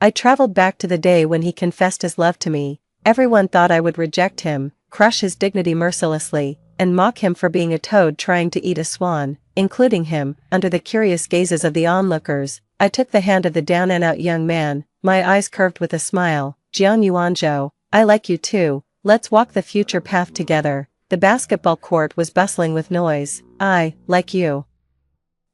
I traveled back to the day when he confessed his love to me. Everyone thought I would reject him, crush his dignity mercilessly, and mock him for being a toad trying to eat a swan, including him. Under the curious gazes of the onlookers, I took the hand of the down-and-out young man, my eyes curved with a smile. Jiang Yuanzhou, I like you too, let's walk the future path together. The basketball court was bustling with noise. I, like you.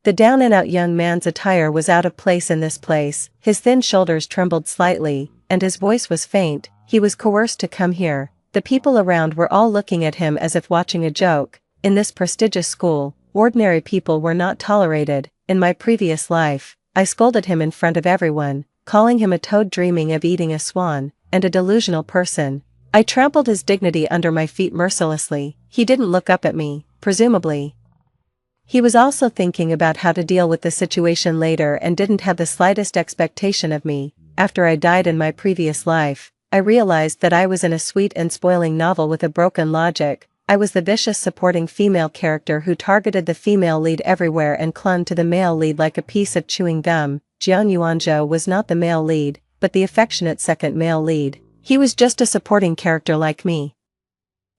The down-and-out young man's attire was out of place in this place, his thin shoulders trembled slightly, and his voice was faint. He was coerced to come here. The people around were all looking at him as if watching a joke. In this prestigious school, ordinary people were not tolerated. In my previous life, I scolded him in front of everyone, calling him a toad dreaming of eating a swan, and a delusional person. I trampled his dignity under my feet mercilessly. He didn't look up at me, presumably. He was also thinking about how to deal with the situation later and didn't have the slightest expectation of me. After I died in my previous life, I realized that I was in a sweet and spoiling novel with a broken logic. I was the vicious supporting female character who targeted the female lead everywhere and clung to the male lead like a piece of chewing gum. Jiang Yuanzhou was not the male lead, but the affectionate second male lead. He was just a supporting character like me.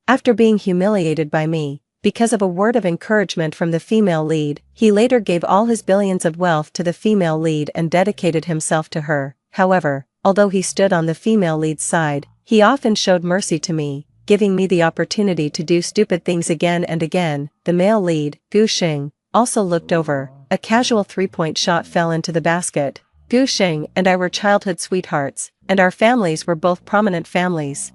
After being humiliated by me, because of a word of encouragement from the female lead, he later gave all his billions of wealth to the female lead and dedicated himself to her. However, although he stood on the female lead's side, he often showed mercy to me, giving me the opportunity to do stupid things again and again. The male lead, Gu Xing, also looked over. A casual three-point shot fell into the basket. Gu Xing and I were childhood sweethearts, and our families were both prominent families.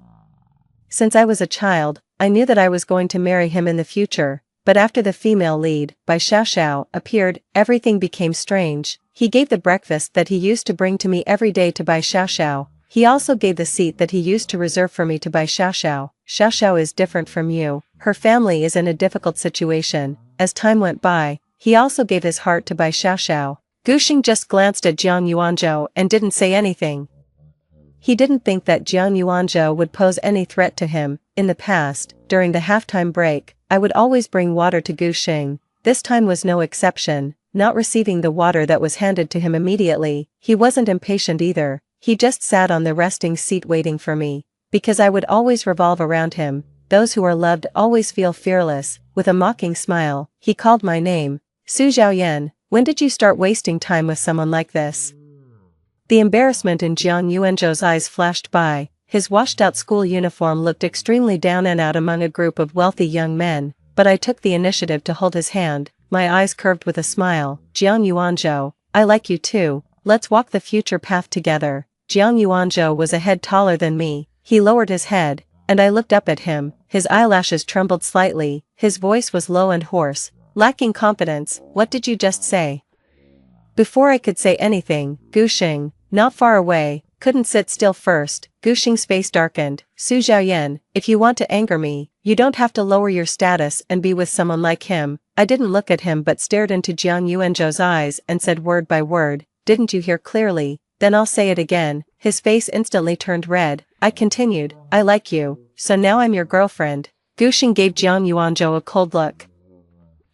Since I was a child, I knew that I was going to marry him in the future, but after the female lead, Bai Xiaoxiao, appeared, everything became strange. He gave the breakfast that he used to bring to me every day to Bai Xiaoxiao. He also gave the seat that he used to reserve for me to Bai Xiaoxiao. Xiaoxiao is different from you. Her family is in a difficult situation. As time went by, he also gave his heart to Bai Xiaoxiao. Gu Xing just glanced at Jiang Yuanzhou and didn't say anything. He didn't think that Jiang Yuanzhou would pose any threat to him. In the past, during the halftime break, I would always bring water to Gu Xing. This time was no exception. Not receiving the water that was handed to him immediately, he wasn't impatient either. He just sat on the resting seat waiting for me. Because I would always revolve around him. Those who are loved always feel fearless. With a mocking smile, he called my name. Su Zhaoyan, when did you start wasting time with someone like this? The embarrassment in Jiang Yuanzhou's eyes flashed by. His washed-out school uniform looked extremely down and out among a group of wealthy young men, but I took the initiative to hold his hand, my eyes curved with a smile. Jiang Yuanzhou, I like you too, let's walk the future path together. Jiang Yuanzhou was a head taller than me. He lowered his head, and I looked up at him. His eyelashes trembled slightly, his voice was low and hoarse, lacking confidence. What did you just say? Before I could say anything, Gu Xing, not far away, couldn't sit still first. Gu Xing's face darkened. Su Zhaoyan, if you want to anger me, you don't have to lower your status and be with someone like him. I didn't look at him but stared into Jiang Yuanzhou's eyes and said word by word, didn't you hear clearly? Then I'll say it again. His face instantly turned red. I continued, I like you, so now I'm your girlfriend. Gu Xing gave Jiang Yuanzhou a cold look.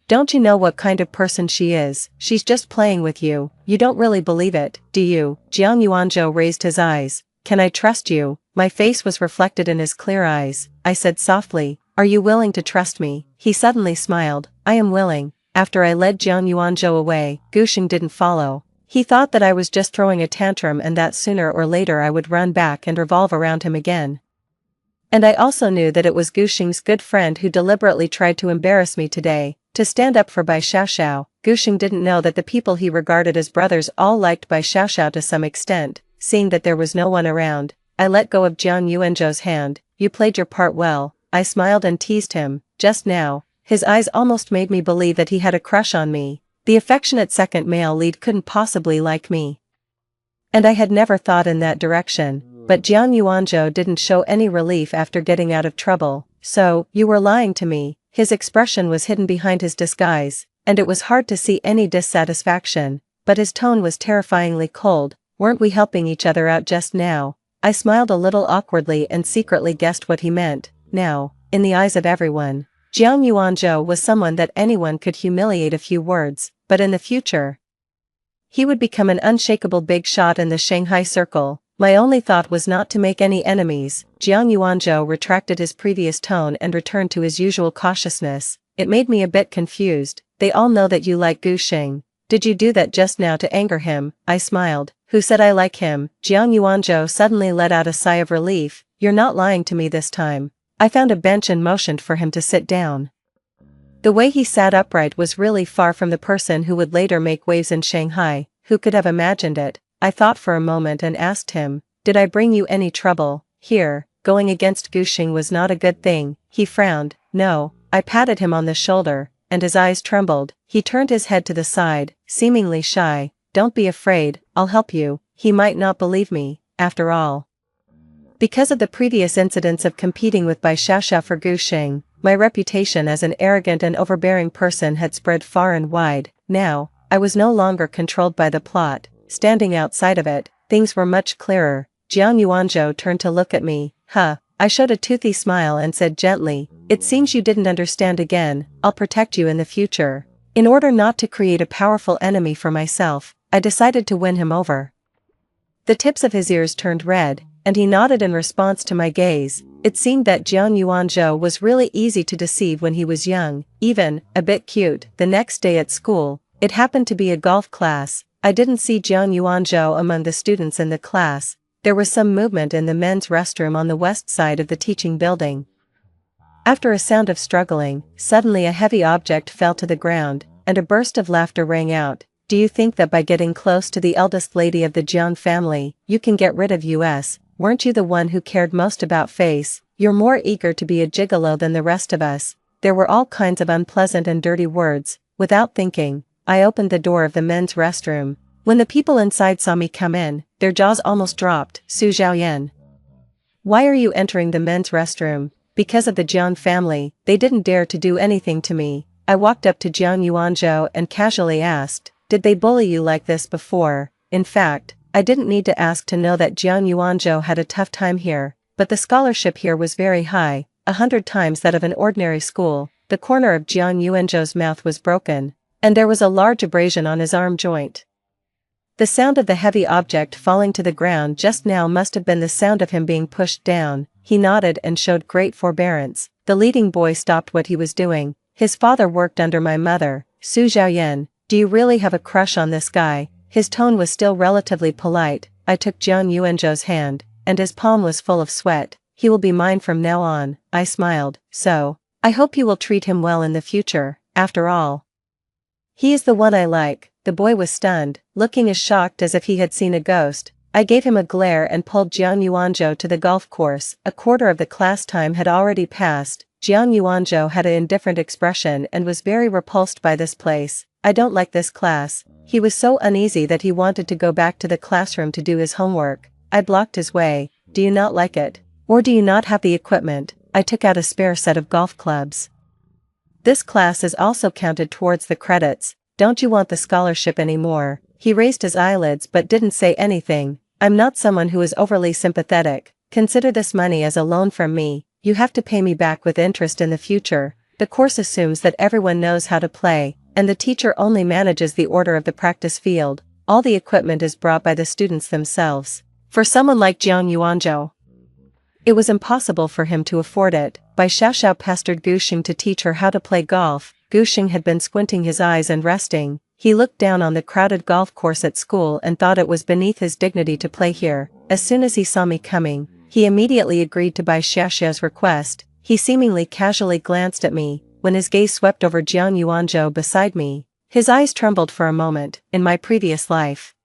Don't you know what kind of person she is? She's just playing with you. You don't really believe it, do you? Jiang Yuanzhou raised his eyes. Can I trust you? My face was reflected in his clear eyes. I said softly, are you willing to trust me? He suddenly smiled. I am willing. After I led Jiang Yuanzhou away, Gu Xing didn't follow. He thought that I was just throwing a tantrum and that sooner or later I would run back and revolve around him again. And I also knew that it was Gu Xing's good friend who deliberately tried to embarrass me today. To stand up for Bai Xiaoxiao. Gu Xing didn't know that the people he regarded as brothers all liked Bai Xiaoxiao to some extent. Seeing that there was no one around, I let go of Jiang Yuanzhou's hand. You played your part well. I smiled and teased him. Just now, his eyes almost made me believe that he had a crush on me. The affectionate second male lead couldn't possibly like me. And I had never thought in that direction. But Jiang Yuanzhou didn't show any relief after getting out of trouble. So, you were lying to me. His expression was hidden behind his disguise, and it was hard to see any dissatisfaction, but his tone was terrifyingly cold. Weren't we helping each other out just now? I smiled a little awkwardly and secretly guessed what he meant. Now, in the eyes of everyone, Jiang Yuanzhou was someone that anyone could humiliate a few words, but in the future, He would become an unshakable big shot in the Shanghai circle. My only thought was not to make any enemies. Jiang Yuanzhou retracted his previous tone and returned to his usual cautiousness. It made me a bit confused. They all know that you like Gu Xing. Did you do that just now to anger him? I smiled. Who said I like him? Jiang Yuanzhou suddenly let out a sigh of relief. You're not lying to me this time. I found a bench and motioned for him to sit down. The way he sat upright was really far from the person who would later make waves in Shanghai. Who could have imagined it? I thought for a moment and asked him, did I bring you any trouble? Here, going against Gu Xing was not a good thing. He frowned. No. I patted him on the shoulder, and his eyes trembled. He turned his head to the side, seemingly shy. Don't be afraid, I'll help you. He might not believe me, after all. Because of the previous incidents of competing with Bai Xiaoxia for Gu Xing, my reputation as an arrogant and overbearing person had spread far and wide. Now, I was no longer controlled by the plot. Standing outside of it, things were much clearer. Jiang Yuanzhou turned to look at me. I showed a toothy smile and said gently, it seems you didn't understand again. I'll protect you in the future. In order not to create a powerful enemy for myself, I decided to win him over. The tips of his ears turned red, and he nodded in response to my gaze. It seemed that Jiang Yuanzhou was really easy to deceive when he was young, even a bit cute. The next day at school, it happened to be a golf class. I didn't see Jiang Yuanzhou among the students in the class. There was some movement in the men's restroom on the west side of the teaching building. After a sound of struggling, suddenly a heavy object fell to the ground, and a burst of laughter rang out. Do you think that by getting close to the eldest lady of the Jiang family, you can get rid of us? Weren't you the one who cared most about face? You're more eager to be a gigolo than the rest of us. There were all kinds of unpleasant and dirty words. Without thinking, I opened the door of the men's restroom. When the people inside saw me come in, their jaws almost dropped. Su Zhaoyan. Why are you entering the men's restroom? Because of the Jiang family, they didn't dare to do anything to me. I walked up to Jiang Yuanzhou and casually asked, did they bully you like this before? In fact, I didn't need to ask to know that Jiang Yuanzhou had a tough time here, but the scholarship here was very high, 100 times that of an ordinary school. The corner of Jiang Yuanzhou's mouth was broken, and there was a large abrasion on his arm joint. The sound of the heavy object falling to the ground just now must have been the sound of him being pushed down. He nodded and showed great forbearance. The leading boy stopped what he was doing. His father worked under my mother. Su Zhaoyan, do you really have a crush on this guy? His tone was still relatively polite. I took Jiang Yuanzhou's hand, and his palm was full of sweat. He will be mine from now on. I smiled. So, I hope you will treat him well in the future. After all, he is the one I like. The boy was stunned, looking as shocked as if he had seen a ghost. I gave him a glare and pulled Jiang Yuanzhou to the golf course. A quarter of the class time had already passed. Jiang Yuanzhou had an indifferent expression and was very repulsed by this place. I don't like this class. He was so uneasy that he wanted to go back to the classroom to do his homework. I blocked his way. Do you not like it? Or do you not have the equipment? I took out a spare set of golf clubs. This class is also counted towards the credits. Don't you want the scholarship anymore? He raised his eyelids but didn't say anything. I'm not someone who is overly sympathetic. Consider this money as a loan from me. You have to pay me back with interest in the future. The course assumes that everyone knows how to play, and the teacher only manages the order of the practice field. All the equipment is brought by the students themselves. For someone like Jiang Yuanzhou, it was impossible for him to afford it. Bai Xiaoxiao pestered Gu Xing to teach her how to play golf. Gu Xing had been squinting his eyes and resting. He looked down on the crowded golf course at school and thought it was beneath his dignity to play here. As soon as he saw me coming, he immediately agreed to Bai Xiaoxiao's request. He seemingly casually glanced at me. When his gaze swept over Jiang Yuanzhou beside me, his eyes trembled for a moment. In my previous life,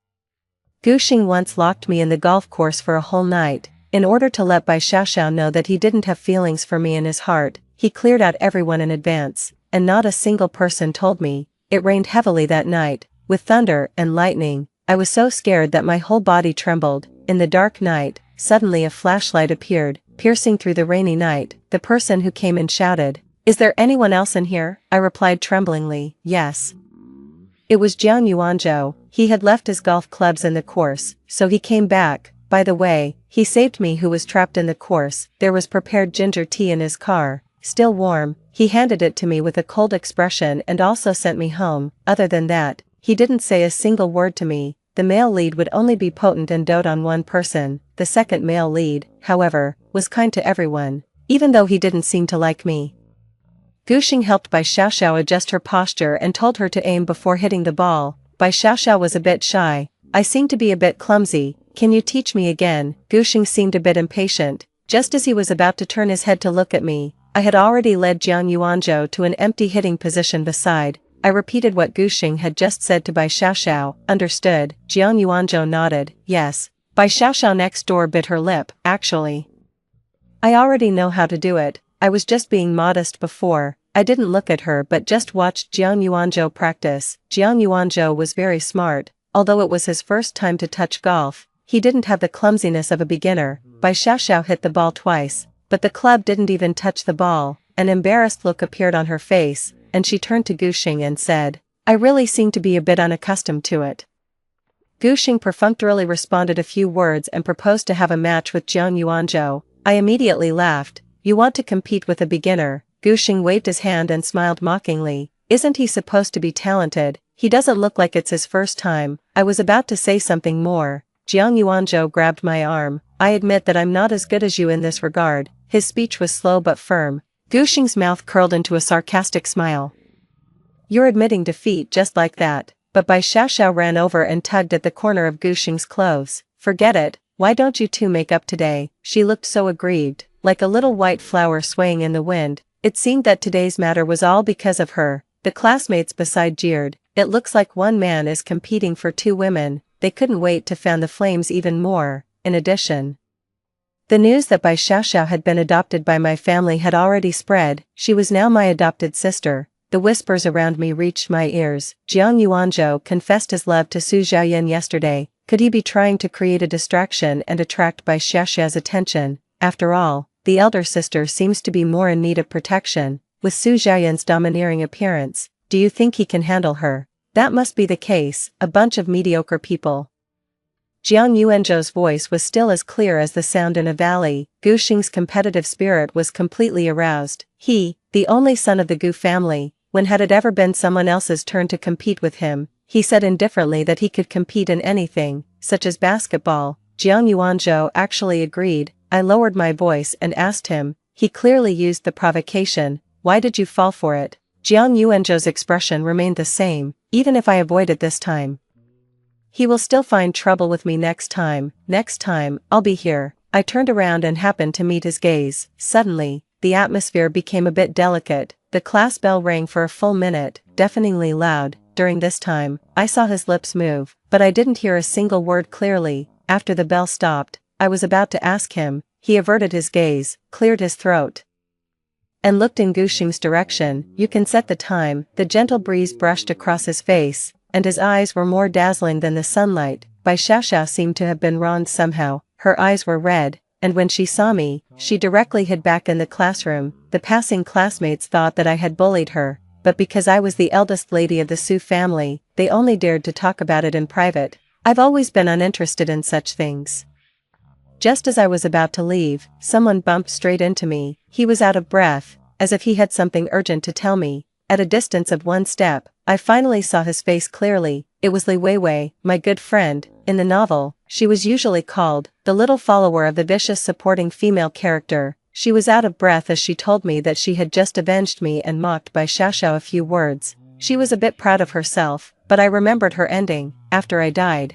Gu Xing once locked me in the golf course for a whole night. In order to let Bai Xiaoxiao know that he didn't have feelings for me in his heart, he cleared out everyone in advance, and not a single person told me. It rained heavily that night, with thunder and lightning. I was so scared that my whole body trembled. In the dark night, suddenly a flashlight appeared, piercing through the rainy night. The person who came in shouted, "Is there anyone else in here?" I replied tremblingly, "Yes." It was Jiang Yuanzhou. He had left his golf clubs in the course, so he came back. By the way, he saved me who was trapped in the course. There was prepared ginger tea in his car, still warm. He handed it to me with a cold expression and also sent me home. Other than that, he didn't say a single word to me. The male lead would only be potent and dote on one person. The second male lead, however, was kind to everyone, even though he didn't seem to like me. Gushing helped Bai Xiaoxiao adjust her posture and told her to aim before hitting the ball. Bai Xiaoxiao was a bit shy. I seem to be a bit clumsy. Can you teach me again? Gushing seemed a bit impatient. Just as he was about to turn his head to look at me, I had already led Jiang Yuanzhou to an empty hitting position beside. I repeated what Gushing had just said to Bai Xiaoxiao. Understood. Jiang Yuanzhou nodded. Yes. Bai Xiaoxiao next door bit her lip. Actually, I already know how to do it. I was just being modest before. I didn't look at her but just watched Jiang Yuanzhou practice. Jiang Yuanzhou was very smart. Although it was his first time to touch golf, he didn't have the clumsiness of a beginner. Bai Xiaoxiao hit the ball twice, but the club didn't even touch the ball. An embarrassed look appeared on her face, and she turned to Gushing and said, I really seem to be a bit unaccustomed to it. Gushing perfunctorily responded a few words and proposed to have a match with Jiang Yuanzhou. I immediately laughed. You want to compete with a beginner? Gushing waved his hand and smiled mockingly. Isn't he supposed to be talented? He doesn't look like it's his first time. I was about to say something more. Jiang Yuanzhou grabbed my arm. I admit that I'm not as good as you in this regard. His speech was slow but firm. Gushing's mouth curled into a sarcastic smile. You're admitting defeat just like that. But Bai Xiaoxiao ran over and tugged at the corner of Gushing's clothes. Forget it. Why don't you two make up today? She looked so aggrieved, like a little white flower swaying in the wind. It seemed that today's matter was all because of her. The classmates beside jeered. It looks like one man is competing for two women. They couldn't wait to fan the flames even more. In addition, the news that Bai Xiaoxiao had been adopted by my family had already spread. She was now my adopted sister. The whispers around me reached my ears. Jiang Yuanzhou confessed his love to Su Xiaoyan yesterday. Could he be trying to create a distraction and attract Bai Xiaoxiao's attention? After all, the elder sister seems to be more in need of protection. With Su Xiaoyan's domineering appearance, do you think he can handle her? That must be the case. A bunch of mediocre people. Jiang Yuanzhou's voice was still as clear as the sound in a valley. Gushing's competitive spirit was completely aroused. He, the only son of the Gu family, when had it ever been someone else's turn to compete with him? He said indifferently that he could compete in anything, such as basketball. Jiang Yuanzhou actually agreed. I lowered my voice and asked him. He clearly used the provocation. Why did you fall for it? Jiang Yuanzhou's expression remained the same. Even if I avoid it this time, he will still find trouble with me next time. Next time, I'll be here. I turned around and happened to meet his gaze. Suddenly, the atmosphere became a bit delicate. The class bell rang for a full minute, deafeningly loud. During this time, I saw his lips move, but I didn't hear a single word clearly. After the bell stopped, I was about to ask him. He averted his gaze, cleared his throat, and looked in Gushing's direction. You can set the time. The gentle breeze brushed across his face, and his eyes were more dazzling than the sunlight. Bai Xiaoxiao seemed to have been wronged somehow. Her eyes were red, and when she saw me, she directly hid back in the classroom. The passing classmates thought that I had bullied her, but because I was the eldest lady of the Su family, they only dared to talk about it in private. I've always been uninterested in such things. Just as I was about to leave, someone bumped straight into me. He was out of breath, as if he had something urgent to tell me. At a distance of one step, I finally saw his face clearly. It was Li Weiwei, my good friend. In the novel, she was usually called the little follower of the vicious supporting female character. She was out of breath as she told me that she had just avenged me and mocked Bai Xiaoxiao a few words. She was a bit proud of herself, but I remembered her ending. After I died,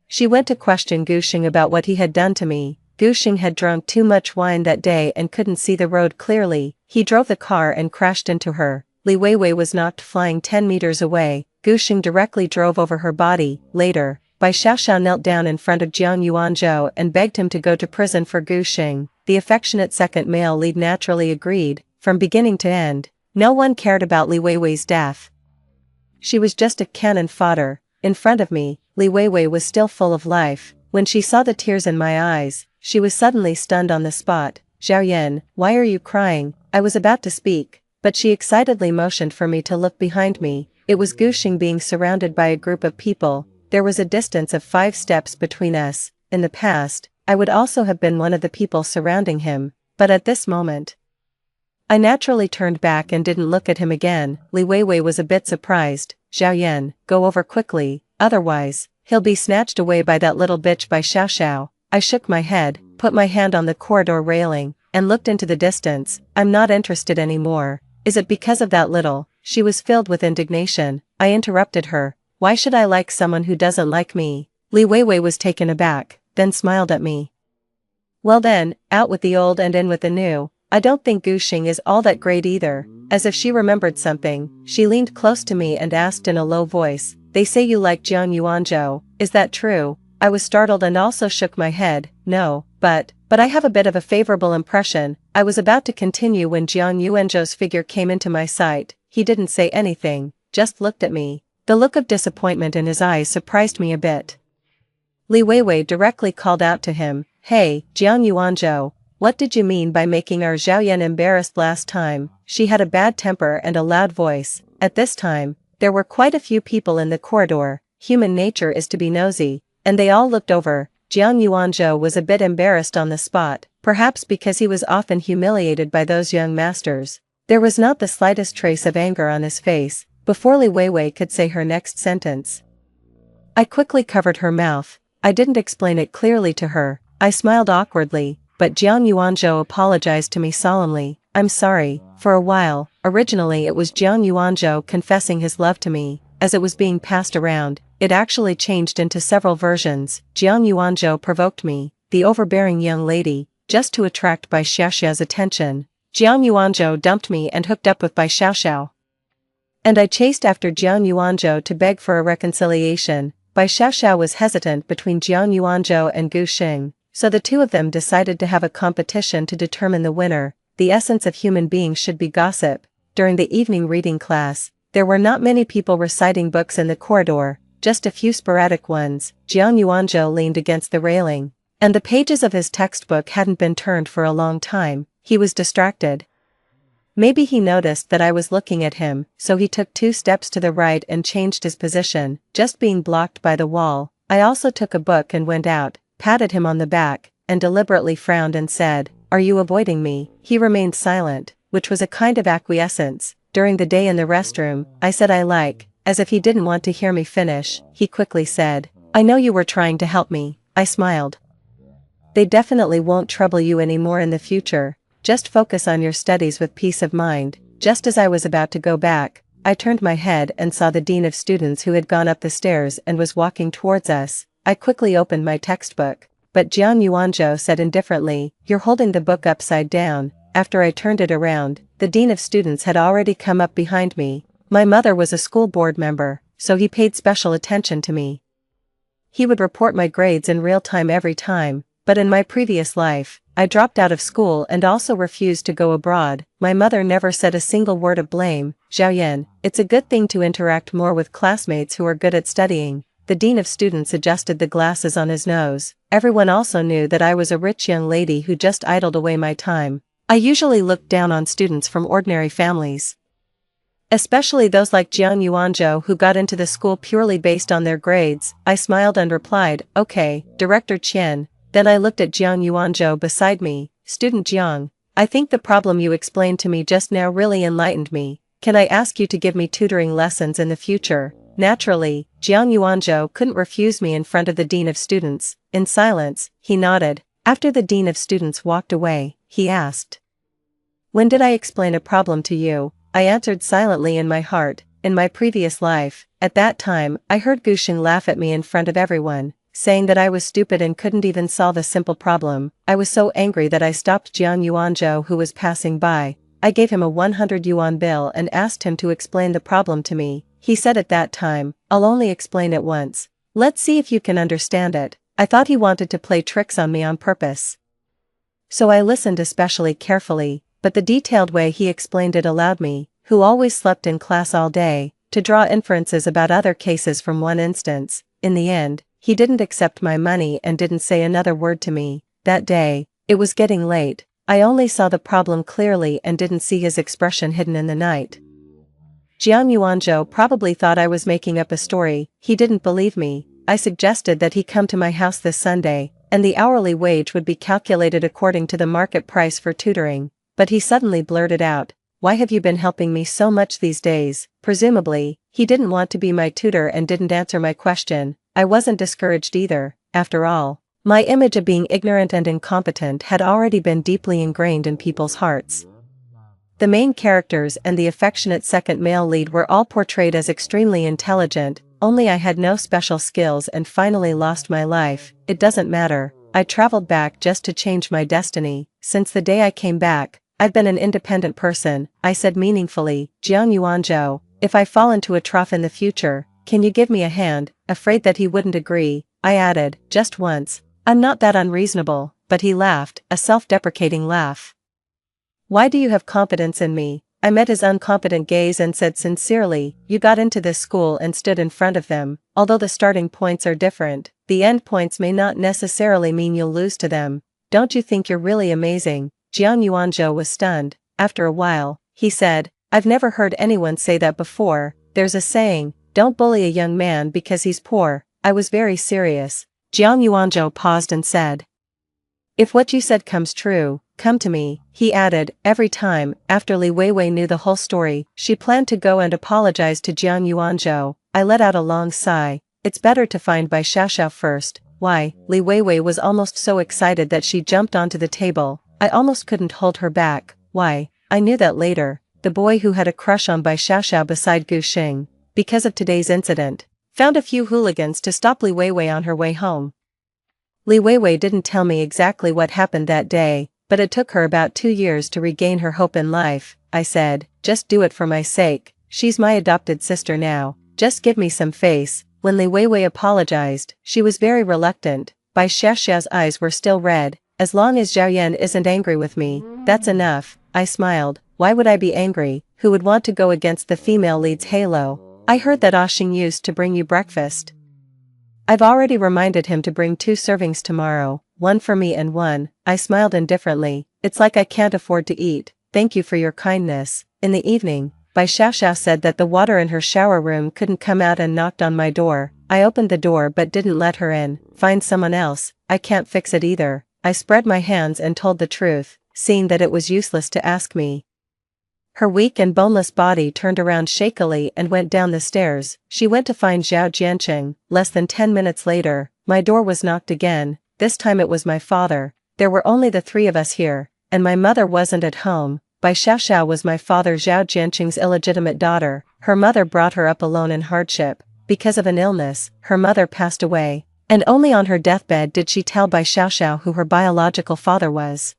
she went to question Gushing about what he had done to me. Gushing had drunk too much wine that day and couldn't see the road clearly. He drove the car and crashed into her. Li Weiwei was knocked flying 10 meters away. Gushing directly drove over her body. Later, Bai Xiaoxiao knelt down in front of Jiang Yuanzhou and begged him to go to prison for Gushing. The affectionate second male lead naturally agreed. From beginning to end, no one cared about Li Weiwei's death. She was just a cannon fodder. In front of me, Li Weiwei was still full of life. When she saw the tears in my eyes, she was suddenly stunned on the spot. Xiaoyan, why are you crying? I was about to speak, but she excitedly motioned for me to look behind me. It was Gushing being surrounded by a group of people. There was a distance of 5 steps between us. In the past, I would also have been one of the people surrounding him, but at this moment, I naturally turned back and didn't look at him again. Li Weiwei was a bit surprised. Xiaoyan, go over quickly, otherwise, he'll be snatched away by that little bitch by Xiao Xiao. I shook my head, put my hand on the corridor railing, and looked into the distance. I'm not interested anymore. Is it because of that little? She was filled with indignation. I interrupted her. Why should I like someone who doesn't like me? Li Weiwei was taken aback, then smiled at me. Well then, out with the old and in with the new. I don't think Guxing is all that great either. As if she remembered something, she leaned close to me and asked in a low voice, they say you like Jiang Yuanzhou, is that true? I was startled and also shook my head. No, but I have a bit of a favorable impression. I was about to continue when Jiang Yuanzhou's figure came into my sight. He didn't say anything, just looked at me. The look of disappointment in his eyes surprised me a bit. Li Weiwei directly called out to him, hey, Jiang Yuanzhou, what did you mean by making our Xiaoyan embarrassed last time? She had a bad temper and a loud voice. At this time, there were quite a few people in the corridor. Human nature is to be nosy, and they all looked over. Jiang Yuanzhou was a bit embarrassed on the spot, perhaps because he was often humiliated by those young masters. There was not the slightest trace of anger on his face, before Li Weiwei could say her next sentence. I quickly covered her mouth. I didn't explain it clearly to her. I smiled awkwardly, but Jiang Yuanzhou apologized to me solemnly. I'm sorry. For a while, originally it was Jiang Yuanzhou confessing his love to me. As it was being passed around, it actually changed into several versions. Jiang Yuanzhou provoked me, the overbearing young lady, just to attract Bai Xiaoxiao's attention. Jiang Yuanzhou dumped me and hooked up with Bai Xiaoxiao. And I chased after Jiang Yuanzhou to beg for a reconciliation. Bai Xiaoxiao was hesitant between Jiang Yuanzhou and Guxing, so the two of them decided to have a competition to determine the winner. The essence of human beings should be gossip. During the evening reading class, there were not many people reciting books in the corridor, just a few sporadic ones. Jiang Yuanzhou leaned against the railing, and the pages of his textbook hadn't been turned for a long time. He was distracted. Maybe he noticed that I was looking at him, so he took 2 steps to the right and changed his position, just being blocked by the wall. I also took a book and went out, patted him on the back, and deliberately frowned and said, "Are you avoiding me?" He remained silent, which was a kind of acquiescence. During the day in the restroom, I said I like, as if he didn't want to hear me finish. He quickly said, "I know you were trying to help me." I smiled. "They definitely won't trouble you anymore in the future. Just focus on your studies with peace of mind." Just as I was about to go back, I turned my head and saw the dean of students who had gone up the stairs and was walking towards us. I quickly opened my textbook, but Jiang Yuanzhou said indifferently, "You're holding the book upside down." After I turned it around, the dean of students had already come up behind me. My mother was a school board member, so he paid special attention to me. He would report my grades in real time every time, but in my previous life, I dropped out of school and also refused to go abroad. My mother never said a single word of blame. "Xiaoyan, it's a good thing to interact more with classmates who are good at studying." The dean of students adjusted the glasses on his nose. Everyone also knew that I was a rich young lady who just idled away my time. I usually looked down on students from ordinary families, especially those like Jiang Yuanzhou who got into the school purely based on their grades. I smiled and replied, "Okay, Director Qian." Then I looked at Jiang Yuanzhou beside me. "Student Jiang, I think the problem you explained to me just now really enlightened me. Can I ask you to give me tutoring lessons in the future?" Naturally, Jiang Yuanzhou couldn't refuse me in front of the dean of students. In silence, he nodded. After the dean of students walked away, he asked, "When did I explain a problem to you?" I answered silently in my heart, "In my previous life." At that time, I heard Guxing laugh at me in front of everyone, saying that I was stupid and couldn't even solve a simple problem. I was so angry that I stopped Jiang Yuanzhou who was passing by. I gave him a 100 yuan bill and asked him to explain the problem to me. He said at that time, "I'll only explain it once. Let's see if you can understand it." I thought he wanted to play tricks on me on purpose. So I listened especially carefully, but the detailed way he explained it allowed me, who always slept in class all day, to draw inferences about other cases from one instance. In the end, he didn't accept my money and didn't say another word to me. That day, it was getting late. I only saw the problem clearly and didn't see his expression hidden in the night. Jiang Yuanzhou probably thought I was making up a story. He didn't believe me. I suggested that he come to my house this Sunday, and the hourly wage would be calculated according to the market price for tutoring. But he suddenly blurted out, why have you been helping me so much these days? Presumably, he didn't want to be my tutor and didn't answer my question. I wasn't discouraged either, after all. My image of being ignorant and incompetent had already been deeply ingrained in people's hearts. The main characters and the affectionate second male lead were all portrayed as extremely intelligent, only I had no special skills and finally lost my life. It doesn't matter, I traveled back just to change my destiny. Since the day I came back, I've been an independent person, I said meaningfully. Jiang Yuanzhou, if I fall into a trough in the future, can you give me a hand? Afraid that he wouldn't agree, I added, just once. I'm not that unreasonable, but he laughed, a self-deprecating laugh. Why do you have confidence in me? I met his uncompetent gaze and said sincerely, you got into this school and stood in front of them. Although the starting points are different, the end points may not necessarily mean you'll lose to them. Don't you think you're really amazing? Jiang Yuanzhou was stunned. After a while, he said, I've never heard anyone say that before. There's a saying, don't bully a young man because he's poor. I was very serious. Jiang Yuanzhou paused and said, if what you said comes true, come to me, he added. Every time, after Li Weiwei knew the whole story, she planned to go and apologize to Jiang Yuanzhou. I let out a long sigh. It's better to find Bai Xiaoxiao first. Why? Li Weiwei was almost so excited that she jumped onto the table. I almost couldn't hold her back. Why? I knew that later. The boy who had a crush on Bai Xiaoxiao beside Gu Xing, because of today's incident, found a few hooligans to stop Li Weiwei on her way home. Li Weiwei didn't tell me exactly what happened that day, but it took her about 2 years to regain her hope in life. I said, just do it for my sake. She's my adopted sister now. Just give me some face. When Li Weiwei apologized, she was very reluctant. Bai Xiaoxiao's eyes were still red. As long as Zhao Yan isn't angry with me, that's enough. I smiled. Why would I be angry? Who would want to go against the female lead's halo? I heard that Xing used to bring you breakfast. I've already reminded him to bring 2 servings tomorrow, one for me and one. I smiled indifferently. It's like I can't afford to eat. Thank you for your kindness. In the evening, Bai Xiaoxiao said that the water in her shower room couldn't come out and knocked on my door. I opened the door but didn't let her in. Find someone else. I can't fix it either. I spread my hands and told the truth, seeing that it was useless to ask me. Her weak and boneless body turned around shakily and went down the stairs. She went to find Zhao Jianqing. Less than 10 minutes later, my door was knocked again. This time it was my father. There were only the 3 of us here, and my mother wasn't at home. Bai Xiaoxiao was my father Zhao Jianqing's illegitimate daughter. Her mother brought her up alone in hardship. Because of an illness, her mother passed away, and only on her deathbed did she tell Bai Xiaoxiao who her biological father was.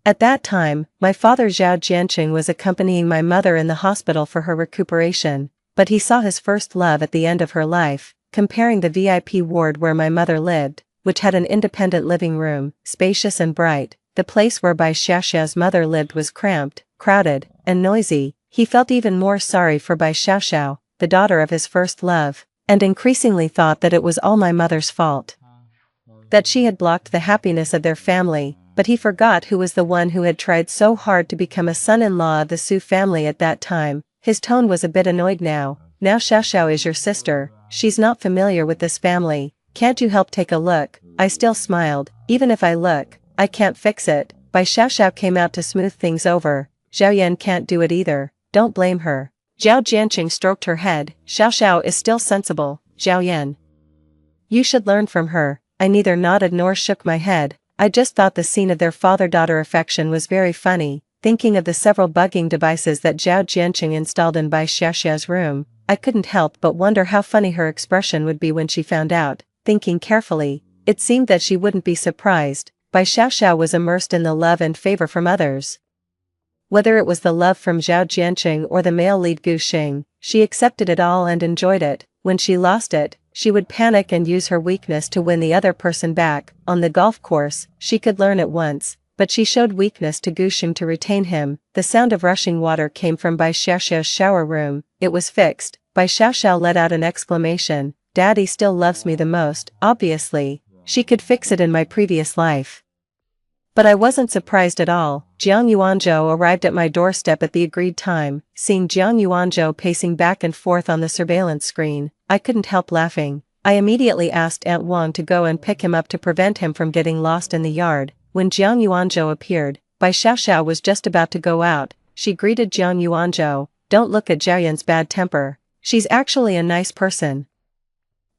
At that time, my father Zhao Jianqing was accompanying my mother in the hospital for her recuperation, but he saw his first love at the end of her life. Comparing the VIP ward where my mother lived, which had an independent living room, spacious and bright, the place where Bai Xiaoxiao's mother lived was cramped, crowded, and noisy. He felt even more sorry for Bai Xiaoxiao, the daughter of his first love, and increasingly thought that it was all my mother's fault. That she had blocked the happiness of their family. But he forgot who was the one who had tried so hard to become a son-in-law of the Su family at that time. His tone was a bit annoyed now. Now Xiaoxiao is your sister, she's not familiar with this family. Can't you help take a look? I still smiled. Even if I look, I can't fix it. Bai Xiaoxiao came out to smooth things over. Zhao Yan can't do it either. Don't blame her. Zhao Jianqing stroked her head. Xiaoxiao is still sensible. Zhao Yan, you should learn from her. I neither nodded nor shook my head. I just thought the scene of their father-daughter affection was very funny, thinking of the several bugging devices that Zhao Jianqing installed in Bai Xiaoxiao's room. I couldn't help but wonder how funny her expression would be when she found out. Thinking carefully, it seemed that she wouldn't be surprised. Bai Xiaoxiao was immersed in the love and favor from others. Whether it was the love from Zhao Jianqing or the male lead Gu Xing, she accepted it all and enjoyed it. When she lost it, she would panic and use her weakness to win the other person back. On the golf course, she could learn at once, but she showed weakness to Gu Xing to retain him. The sound of rushing water came from Bai Xiaoxiao's shower room. It was fixed. Bai Xiaoxiao let out an exclamation. Daddy still loves me the most. Obviously, she could fix it in my previous life. But I wasn't surprised at all. Jiang Yuanzhou arrived at my doorstep at the agreed time. Seeing Jiang Yuanzhou pacing back and forth on the surveillance screen, I couldn't help laughing. I immediately asked Aunt Wang to go and pick him up to prevent him from getting lost in the yard. When Jiang Yuanzhou appeared, Bai Xiaoxiao was just about to go out. she greeted Jiang Yuanzhou, "Don't look at Zhao Yan's bad temper. She's actually a nice person."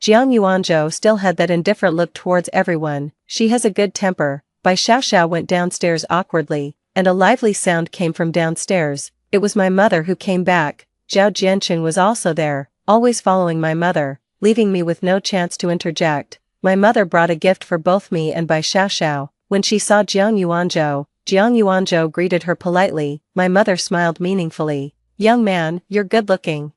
Jiang Yuanzhou still had that indifferent look towards everyone. "She has a good temper." Bai Xiaoxiao went downstairs awkwardly, and a lively sound came from downstairs. It was my mother who came back. Zhao Jianqing was also there, always following my mother, leaving me with no chance to interject. My mother brought a gift for both me and Bai Xiaoxiao. When she saw Jiang Yuanzhou greeted her politely. My mother smiled meaningfully. "Young man, you're good-looking."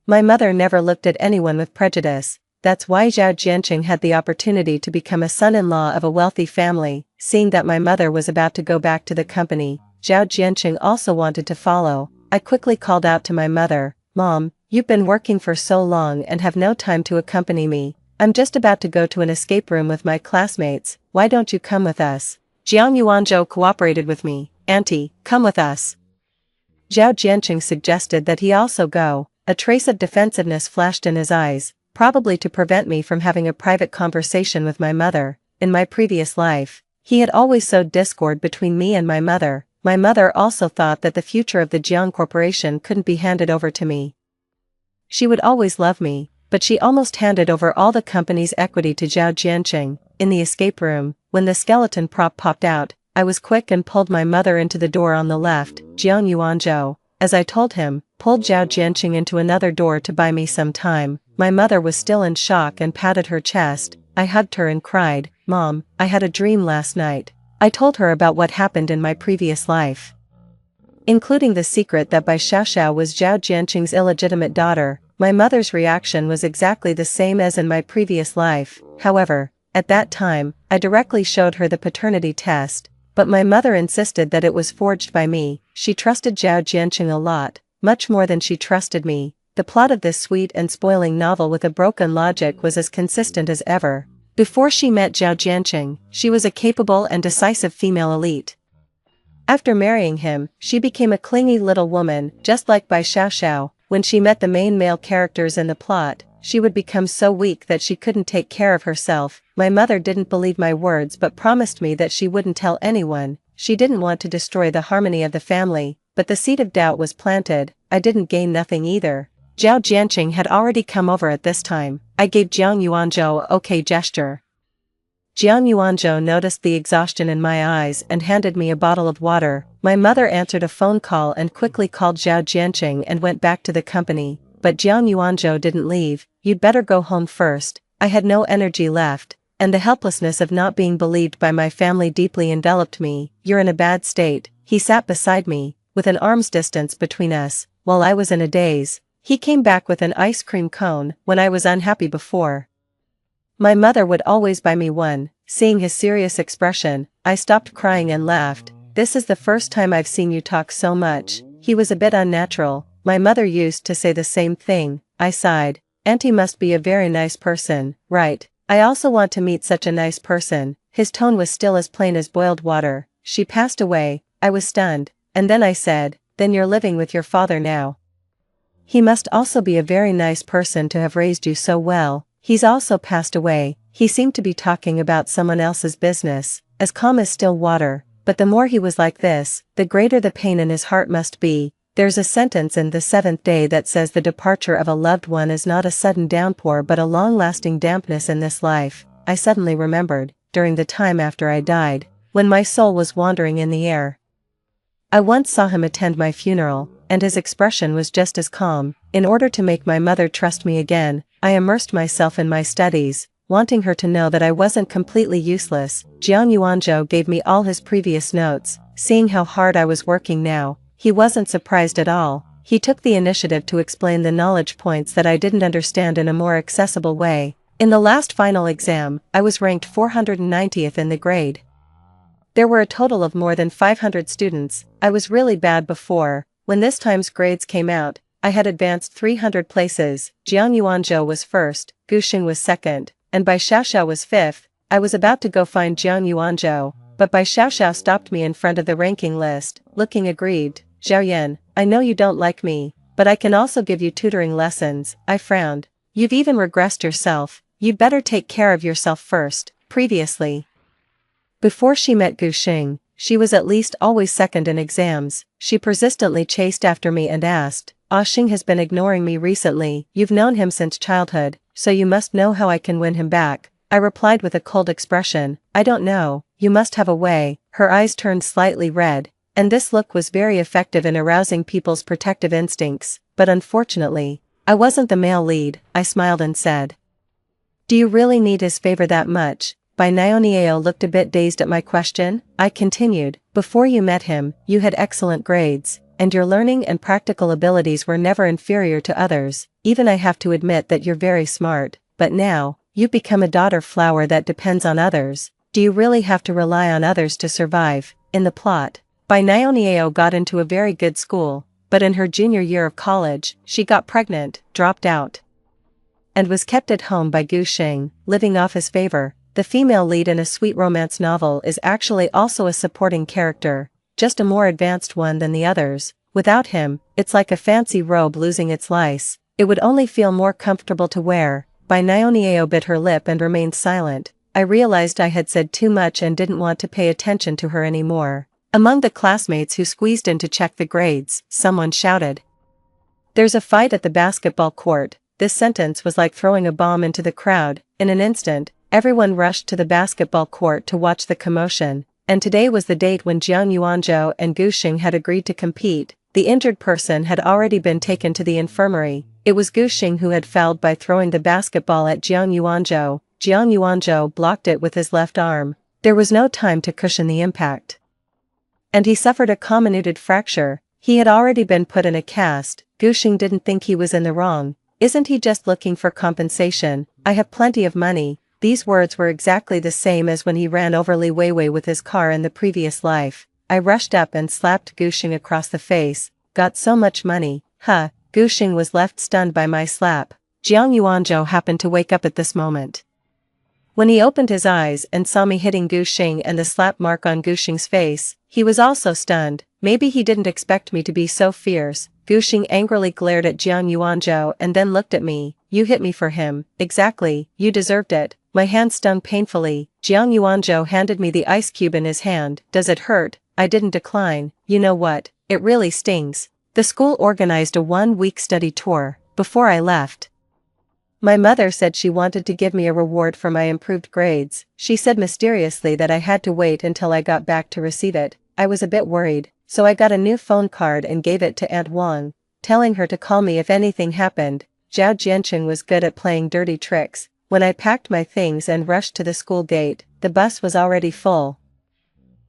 My mother never looked at anyone with prejudice. That's why Zhao Jianqing had the opportunity to become a son-in-law of a wealthy family. Seeing that my mother was about to go back to the company, Zhao Jianqing also wanted to follow. I quickly called out to my mother, "Mom, you've been working for so long and have no time to accompany me. I'm just about to go to an escape room with my classmates. Why don't you come with us?" Jiang Yuanzhou cooperated with me. "Auntie, come with us." Zhao Jianqing suggested that he also go. A trace of defensiveness flashed in his eyes, probably to prevent me from having a private conversation with my mother. In my previous life, he had always sowed discord between me and my mother. My mother also thought that the future of the Jiang Corporation couldn't be handed over to me. She would always love me, but she almost handed over all the company's equity to Zhao Jianqing. In the escape room, when the skeleton prop popped out, I was quick and pulled my mother into the door on the left. Jiang Yuanzhou, as I told him, pulled Zhao Jianqing into another door to buy me some time. My mother was still in shock and patted her chest. I hugged her and cried, "Mom, I had a dream last night." I told her about what happened in my previous life, including the secret that Bai Xiaoxiao was Zhao Jianqing's illegitimate daughter. My mother's reaction was exactly the same as in my previous life. However, at that time, I directly showed her the paternity test, but my mother insisted that it was forged by me. She trusted Zhao Jianqing a lot, much more than she trusted me. The plot of this sweet and spoiling novel with a broken logic was as consistent as ever. Before she met Zhao Jianqing, she was a capable and decisive female elite. After marrying him, she became a clingy little woman, just like Bai Xiaoxiao. When she met the main male characters in the plot, she would become so weak that she couldn't take care of herself. My mother didn't believe my words but promised me that she wouldn't tell anyone. She didn't want to destroy the harmony of the family, but the seed of doubt was planted. I didn't gain nothing either. Zhao Jianqing had already come over at this time. I gave Jiang Yuanzhou an okay gesture. Jiang Yuanzhou noticed the exhaustion in my eyes and handed me a bottle of water. My mother answered a phone call and quickly called Zhao Jianqing and went back to the company. But Jiang Yuanzhou didn't leave. "You'd better go home first." I had no energy left, and the helplessness of not being believed by my family deeply enveloped me. "You're in a bad state." He sat beside me, with an arm's distance between us, while I was in a daze. He came back with an ice cream cone when I was unhappy before. My mother would always buy me one. Seeing his serious expression, I stopped crying and laughed. "This is the first time I've seen you talk so much." He was a bit unnatural. My mother used to say the same thing. I sighed. "Auntie must be a very nice person, right? I also want to meet such a nice person." His tone was still as plain as boiled water. "She passed away." I was stunned, and then I said, "Then you're living with your father now. He must also be a very nice person to have raised you so well." "He's also passed away." He seemed to be talking about someone else's business, as calm as still water, but the more he was like this, the greater the pain in his heart must be. There's a sentence in The Seventh Day that says the departure of a loved one is not a sudden downpour but a long-lasting dampness in this life. I suddenly remembered, during the time after I died, when my soul was wandering in the air. I once saw him attend my funeral, and his expression was just as calm. In order to make my mother trust me again, I immersed myself in my studies, wanting her to know that I wasn't completely useless. Jiang Yuanzhou gave me all his previous notes. Seeing how hard I was working now, he wasn't surprised at all. He took the initiative to explain the knowledge points that I didn't understand in a more accessible way. In the last final exam, I was ranked 490th in the grade. There were a total of more than 500 students. I was really bad before. When this time's grades came out, I had advanced 300 places. Jiang Yuanzhou was first, Gu Xing was second, and Bai Xiaoxiao was fifth. I was about to go find Jiang Yuanzhou, but Bai Xiaoxiao stopped me in front of the ranking list, looking aggrieved. "Zhao Yan, I know you don't like me, but I can also give you tutoring lessons." I frowned. "You've even regressed yourself. You'd better take care of yourself first." Previously, before she met Gu Xing, she was at least always second in exams. She persistently chased after me and asked, "Ah, Xing has been ignoring me recently. You've known him since childhood, so you must know how I can win him back." I replied with a cold expression, "I don't know, you must have a way." Her eyes turned slightly red, and this look was very effective in arousing people's protective instincts, but unfortunately, I wasn't the male lead. I smiled and said, "Do you really need his favor that much?" Bai Niao looked a bit dazed at my question. I continued, "Before you met him, you had excellent grades, and your learning and practical abilities were never inferior to others. Even I have to admit that you're very smart, but now, you've become a daughter flower that depends on others. Do you really have to rely on others to survive?" In the plot, Bai Niao got into a very good school, but in her junior year of college, she got pregnant, dropped out, and was kept at home by Gu Xing, living off his favor. The female lead in a sweet romance novel is actually also a supporting character, just a more advanced one than the others. Without him, it's like a fancy robe losing its lice. It would only feel more comfortable to wear. Bai Niao bit her lip and remained silent. I realized I had said too much and didn't want to pay attention to her anymore. Among the classmates who squeezed in to check the grades, someone shouted, "There's a fight at the basketball court." This sentence was like throwing a bomb into the crowd. In an instant, everyone rushed to the basketball court to watch the commotion, and today was the date when Jiang Yuanzhou and Gu Xing had agreed to compete. The injured person had already been taken to the infirmary. It was Gu Xing who had fouled by throwing the basketball at Jiang Yuanzhou. Jiang Yuanzhou blocked it with his left arm. There was no time to cushion the impact, and he suffered a comminuted fracture. He had already been put in a cast. Gu Xing didn't think he was in the wrong. "Isn't he just looking for compensation? I have plenty of money." These words were exactly the same as when he ran over Li Weiwei with his car in the previous life. I rushed up and slapped Gu Xing across the face. "Got so much money, huh?" Gu Xing was left stunned by my slap. Jiang Yuanzhou happened to wake up at this moment. When he opened his eyes and saw me hitting Gu Xing and the slap mark on Gu Xing's face, he was also stunned. Maybe he didn't expect me to be so fierce. Gu Xing angrily glared at Jiang Yuanzhou and then looked at me. "You hit me for him." "Exactly, you deserved it." My hand stung painfully. Jiang Yuanzhou handed me the ice cube in his hand. "Does it hurt?" I didn't decline. "You know what? It really stings." The school organized a 1-week study tour. Before I left, my mother said she wanted to give me a reward for my improved grades. She said mysteriously that I had to wait until I got back to receive it. I was a bit worried, so I got a new phone card and gave it to Aunt Wang, telling her to call me if anything happened. Zhao Jiancheng was good at playing dirty tricks. When I packed my things and rushed to the school gate, the bus was already full,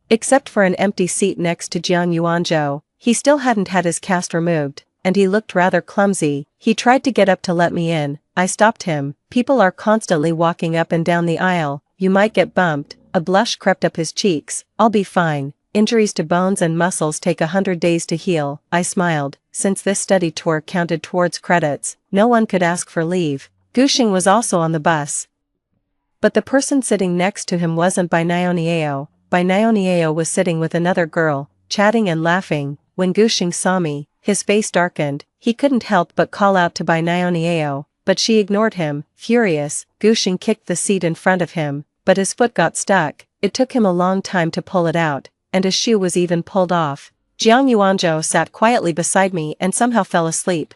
except for an empty seat next to Jiang Yuanzhou. He still hadn't had his cast removed, and he looked rather clumsy. He tried to get up to let me in. I stopped him. "People are constantly walking up and down the aisle. You might get bumped." A blush crept up his cheeks. "I'll be fine. Injuries to bones and muscles take 100 days to heal." I smiled. Since this study tour counted towards credits, no one could ask for leave. Gu Xing was also on the bus, but the person sitting next to him wasn't Bai Niao. Bai Niao was sitting with another girl, chatting and laughing. When Gu Xing saw me, his face darkened. He couldn't help but call out to Bai Niao, but she ignored him. Furious, Gu Xing kicked the seat in front of him, but his foot got stuck. It took him a long time to pull it out, and his shoe was even pulled off. Jiang Yuanzhou sat quietly beside me and somehow fell asleep.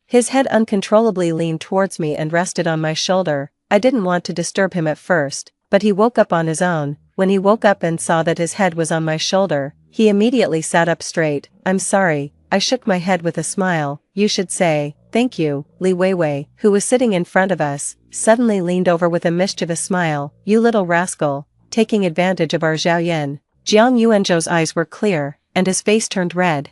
His head uncontrollably leaned towards me and rested on my shoulder. I didn't want to disturb him at first, but he woke up on his own. When he woke up and saw that his head was on my shoulder, he immediately sat up straight. "I'm sorry." I shook my head with a smile. "You should say, thank you." Li Weiwei, who was sitting in front of us, suddenly leaned over with a mischievous smile. "You little rascal, taking advantage of our Zhao Yan." Jiang Yuanzhou's eyes were clear, and his face turned red.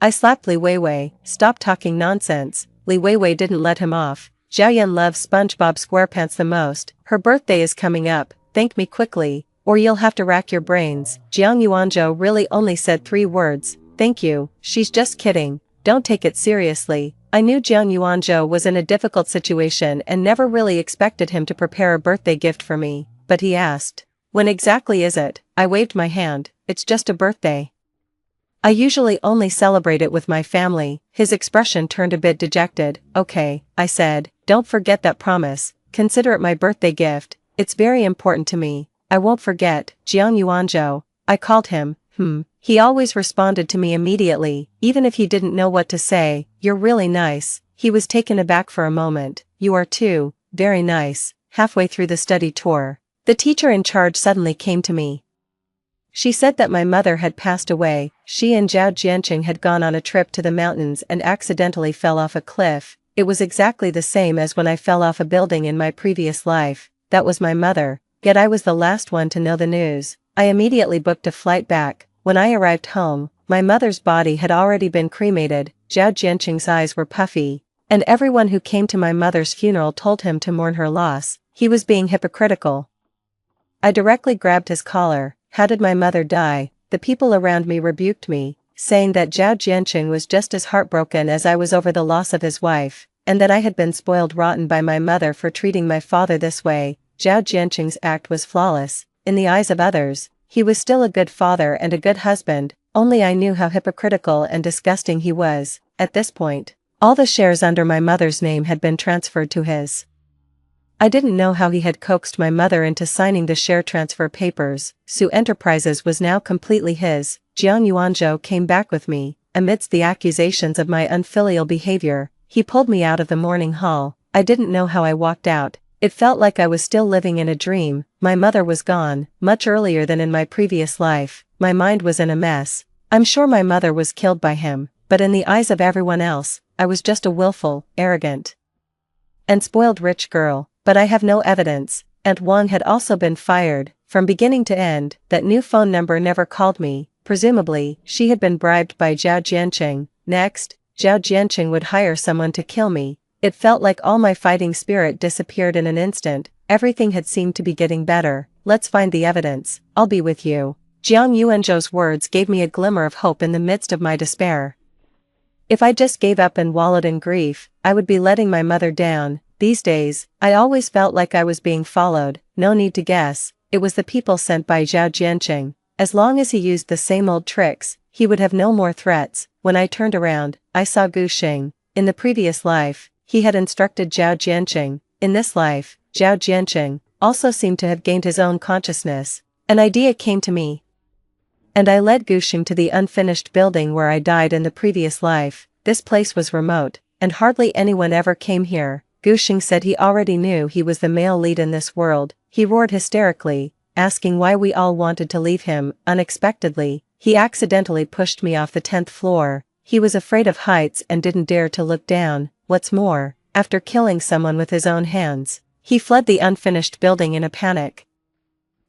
I slapped Li Weiwei. "Stop talking nonsense." Li Weiwei didn't let him off. "Zhao Yan loves SpongeBob SquarePants the most. Her birthday is coming up. Thank me quickly, or you'll have to rack your brains." Jiang Yuanzhou really only said 3 words. "Thank you." "She's just kidding. Don't take it seriously." I knew Jiang Yuanzhou was in a difficult situation and never really expected him to prepare a birthday gift for me, but he asked, "When exactly is it?" I waved my hand. "It's just a birthday. I usually only celebrate it with my family." His expression turned a bit dejected. "Okay," I said, "don't forget that promise. Consider it my birthday gift. It's very important to me." "I won't forget." Jiang Yuanzhou, I called him. He always responded to me immediately, even if he didn't know what to say. You're really nice. He was taken aback for a moment. You are too, very nice. Halfway through the study tour, the teacher in charge suddenly came to me. She said that my mother had passed away. She and Zhao Jianqing had gone on a trip to the mountains and accidentally fell off a cliff. It was exactly the same as when I fell off a building in my previous life. That was my mother, yet I was the last one to know the news. I immediately booked a flight back. When I arrived home, my mother's body had already been cremated. Zhao Jianqing's eyes were puffy, and everyone who came to my mother's funeral told him to mourn her loss. He was being hypocritical. I directly grabbed his collar. How did my mother die? The people around me rebuked me, saying that Zhao Jianqing was just as heartbroken as I was over the loss of his wife, and that I had been spoiled rotten by my mother for treating my father this way. Zhao Jianqing's act was flawless. In the eyes of others, he was still a good father and a good husband, only I knew how hypocritical and disgusting he was. At this point, all the shares under my mother's name had been transferred to his. I didn't know how he had coaxed my mother into signing the share transfer papers. Su Enterprises was now completely his. Jiang Yuanzhou came back with me. Amidst the accusations of my unfilial behavior, he pulled me out of the morning hall. I didn't know how I walked out. It felt like I was still living in a dream. My mother was gone, much earlier than in my previous life. My mind was in a mess. I'm sure my mother was killed by him, but in the eyes of everyone else, I was just a willful, arrogant, and spoiled rich girl. But I have no evidence. Aunt Wang had also been fired. From beginning to end, that new phone number never called me. Presumably, she had been bribed by Zhao Jianqing. Next, Zhao Jianqing would hire someone to kill me. It felt like all my fighting spirit disappeared in an instant. Everything had seemed to be getting better. Let's find the evidence. I'll be with you. Jiang Yuanzhou's words gave me a glimmer of hope in the midst of my despair. If I just gave up and wallowed in grief, I would be letting my mother down. These days, I always felt like I was being followed. No need to guess, it was the people sent by Zhao Jianqing. As long as he used the same old tricks, he would have no more threats. When I turned around, I saw Gu Xing. In the previous life, he had instructed Zhao Jianqing. In this life, Zhao Jianqing also seemed to have gained his own consciousness. An idea came to me, and I led Gu Xing to the unfinished building where I died in the previous life. This place was remote, and hardly anyone ever came here. Gu Xing said he already knew he was the male lead in this world. He roared hysterically, asking why we all wanted to leave him. Unexpectedly, he accidentally pushed me off the 10th floor. He was afraid of heights and didn't dare to look down. What's more, after killing someone with his own hands, he fled the unfinished building in a panic.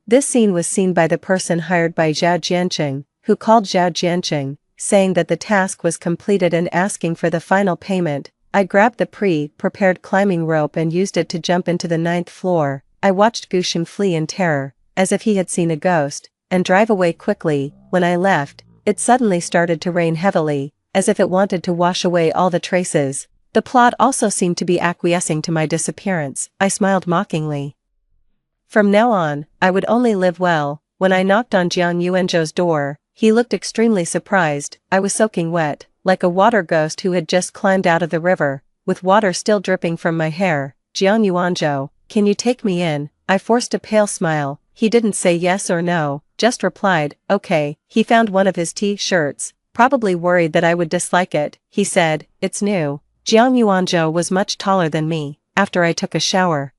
This scene was seen by the person hired by Zhao Jianqing, who called Zhao Jianqing, saying that the task was completed and asking for the final payment. I grabbed the pre-prepared climbing rope and used it to jump into the 9th floor. I watched Gu Xing flee in terror, as if he had seen a ghost, and drive away quickly. When I left, it suddenly started to rain heavily, as if it wanted to wash away all the traces. The plot also seemed to be acquiescing to my disappearance. I smiled mockingly. From now on, I would only live well. When I knocked on Jiang Yuanzhou's door, he looked extremely surprised. I was soaking wet, like a water ghost who had just climbed out of the river, with water still dripping from my hair. Jiang Yuanzhou, can you take me in? I forced a pale smile. He didn't say yes or no, just replied, okay. He found one of his T-shirts, probably worried that I would dislike it. He said, it's new. Jiang Yuanzhou was much taller than me. After I took a shower,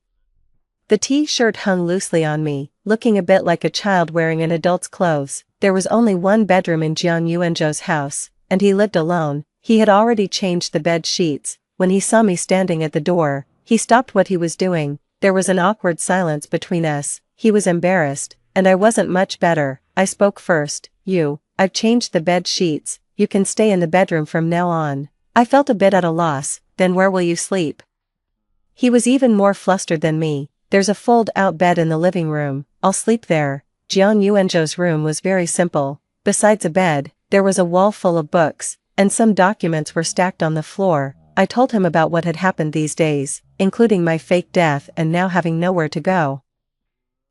the T-shirt hung loosely on me, looking a bit like a child wearing an adult's clothes. There was only one bedroom in Jiang Yuanzhou's house, and he lived alone. He had already changed the bed sheets. When he saw me standing at the door, he stopped what he was doing. There was an awkward silence between us. He was embarrassed, and I wasn't much better. I spoke first. I've changed the bed sheets. You can stay in the bedroom from now on. I felt a bit at a loss. Then where will you sleep? He was even more flustered than me. There's a fold-out bed in the living room. I'll sleep there. Jiang Yuanzhou's room was very simple. Besides a bed, there was a wall full of books, and some documents were stacked on the floor. I told him about what had happened these days, including my fake death and now having nowhere to go.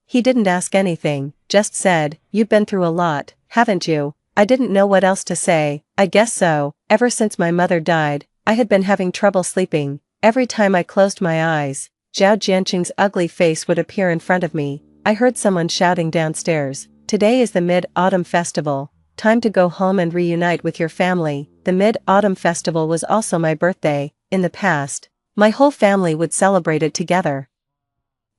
He didn't ask anything, just said, you've been through a lot, haven't you? I didn't know what else to say. I guess so. Ever since my mother died, I had been having trouble sleeping. Every time I closed my eyes, Zhao Jianqing's ugly face would appear in front of me. I heard someone shouting downstairs. Today is the Mid-Autumn Festival. Time to go home and reunite with your family. The Mid-Autumn Festival was also my birthday. In the past, my whole family would celebrate it together.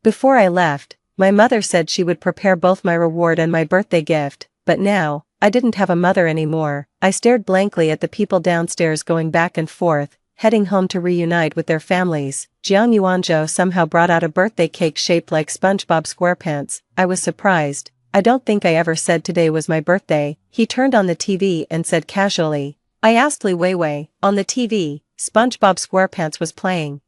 Before I left, my mother said she would prepare both my reward and my birthday gift, but now, I didn't have a mother anymore. I stared blankly at the people downstairs going back and forth, heading home to reunite with their families. Jiang Yuanzhou somehow brought out a birthday cake shaped like SpongeBob SquarePants. I was surprised. I don't think I ever said today was my birthday. He turned on the TV and said casually. I asked Li Weiwei. On the TV, SpongeBob SquarePants was playing.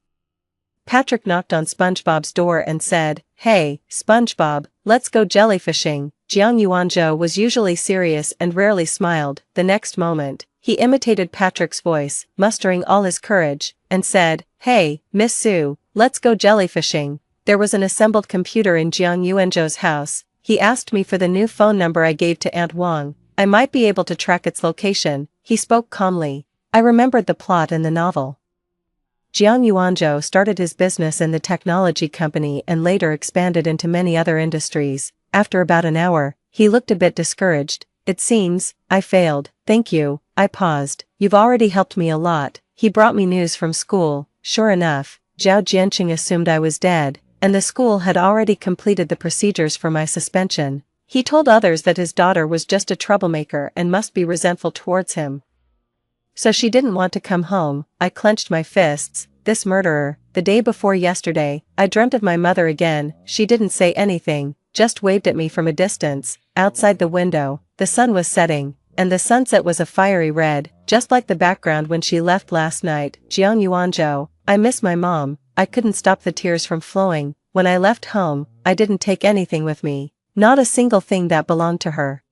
Patrick knocked on SpongeBob's door and said, "Hey, SpongeBob, let's go jellyfishing." Jiang Yuanzhou was usually serious and rarely smiled. The next moment, he imitated Patrick's voice, mustering all his courage, and said, "Hey, Miss Sue, let's go jellyfishing." There was an assembled computer in Jiang Yuanzhou's house. He asked me for the new phone number I gave to Aunt Wang. I might be able to track its location. He spoke calmly. I remembered the plot in the novel. Jiang Yuanzhou started his business in the technology company and later expanded into many other industries. After about an hour, he looked a bit discouraged. It seems, I failed. Thank you. I paused. You've already helped me a lot. He brought me news from school. Sure enough, Zhao Jianqing assumed I was dead, and the school had already completed the procedures for my suspension. He told others that his daughter was just a troublemaker and must be resentful towards him. So she didn't want to come home. I clenched my fists. This murderer. The day before yesterday, I dreamt of my mother again. She didn't say anything, just waved at me from a distance. Outside the window, the sun was setting, and the sunset was a fiery red, just like the background when she left last night. Jiang Yuanzhou, I miss my mom. I couldn't stop the tears from flowing. When I left home, I didn't take anything with me. Not a single thing that belonged to her.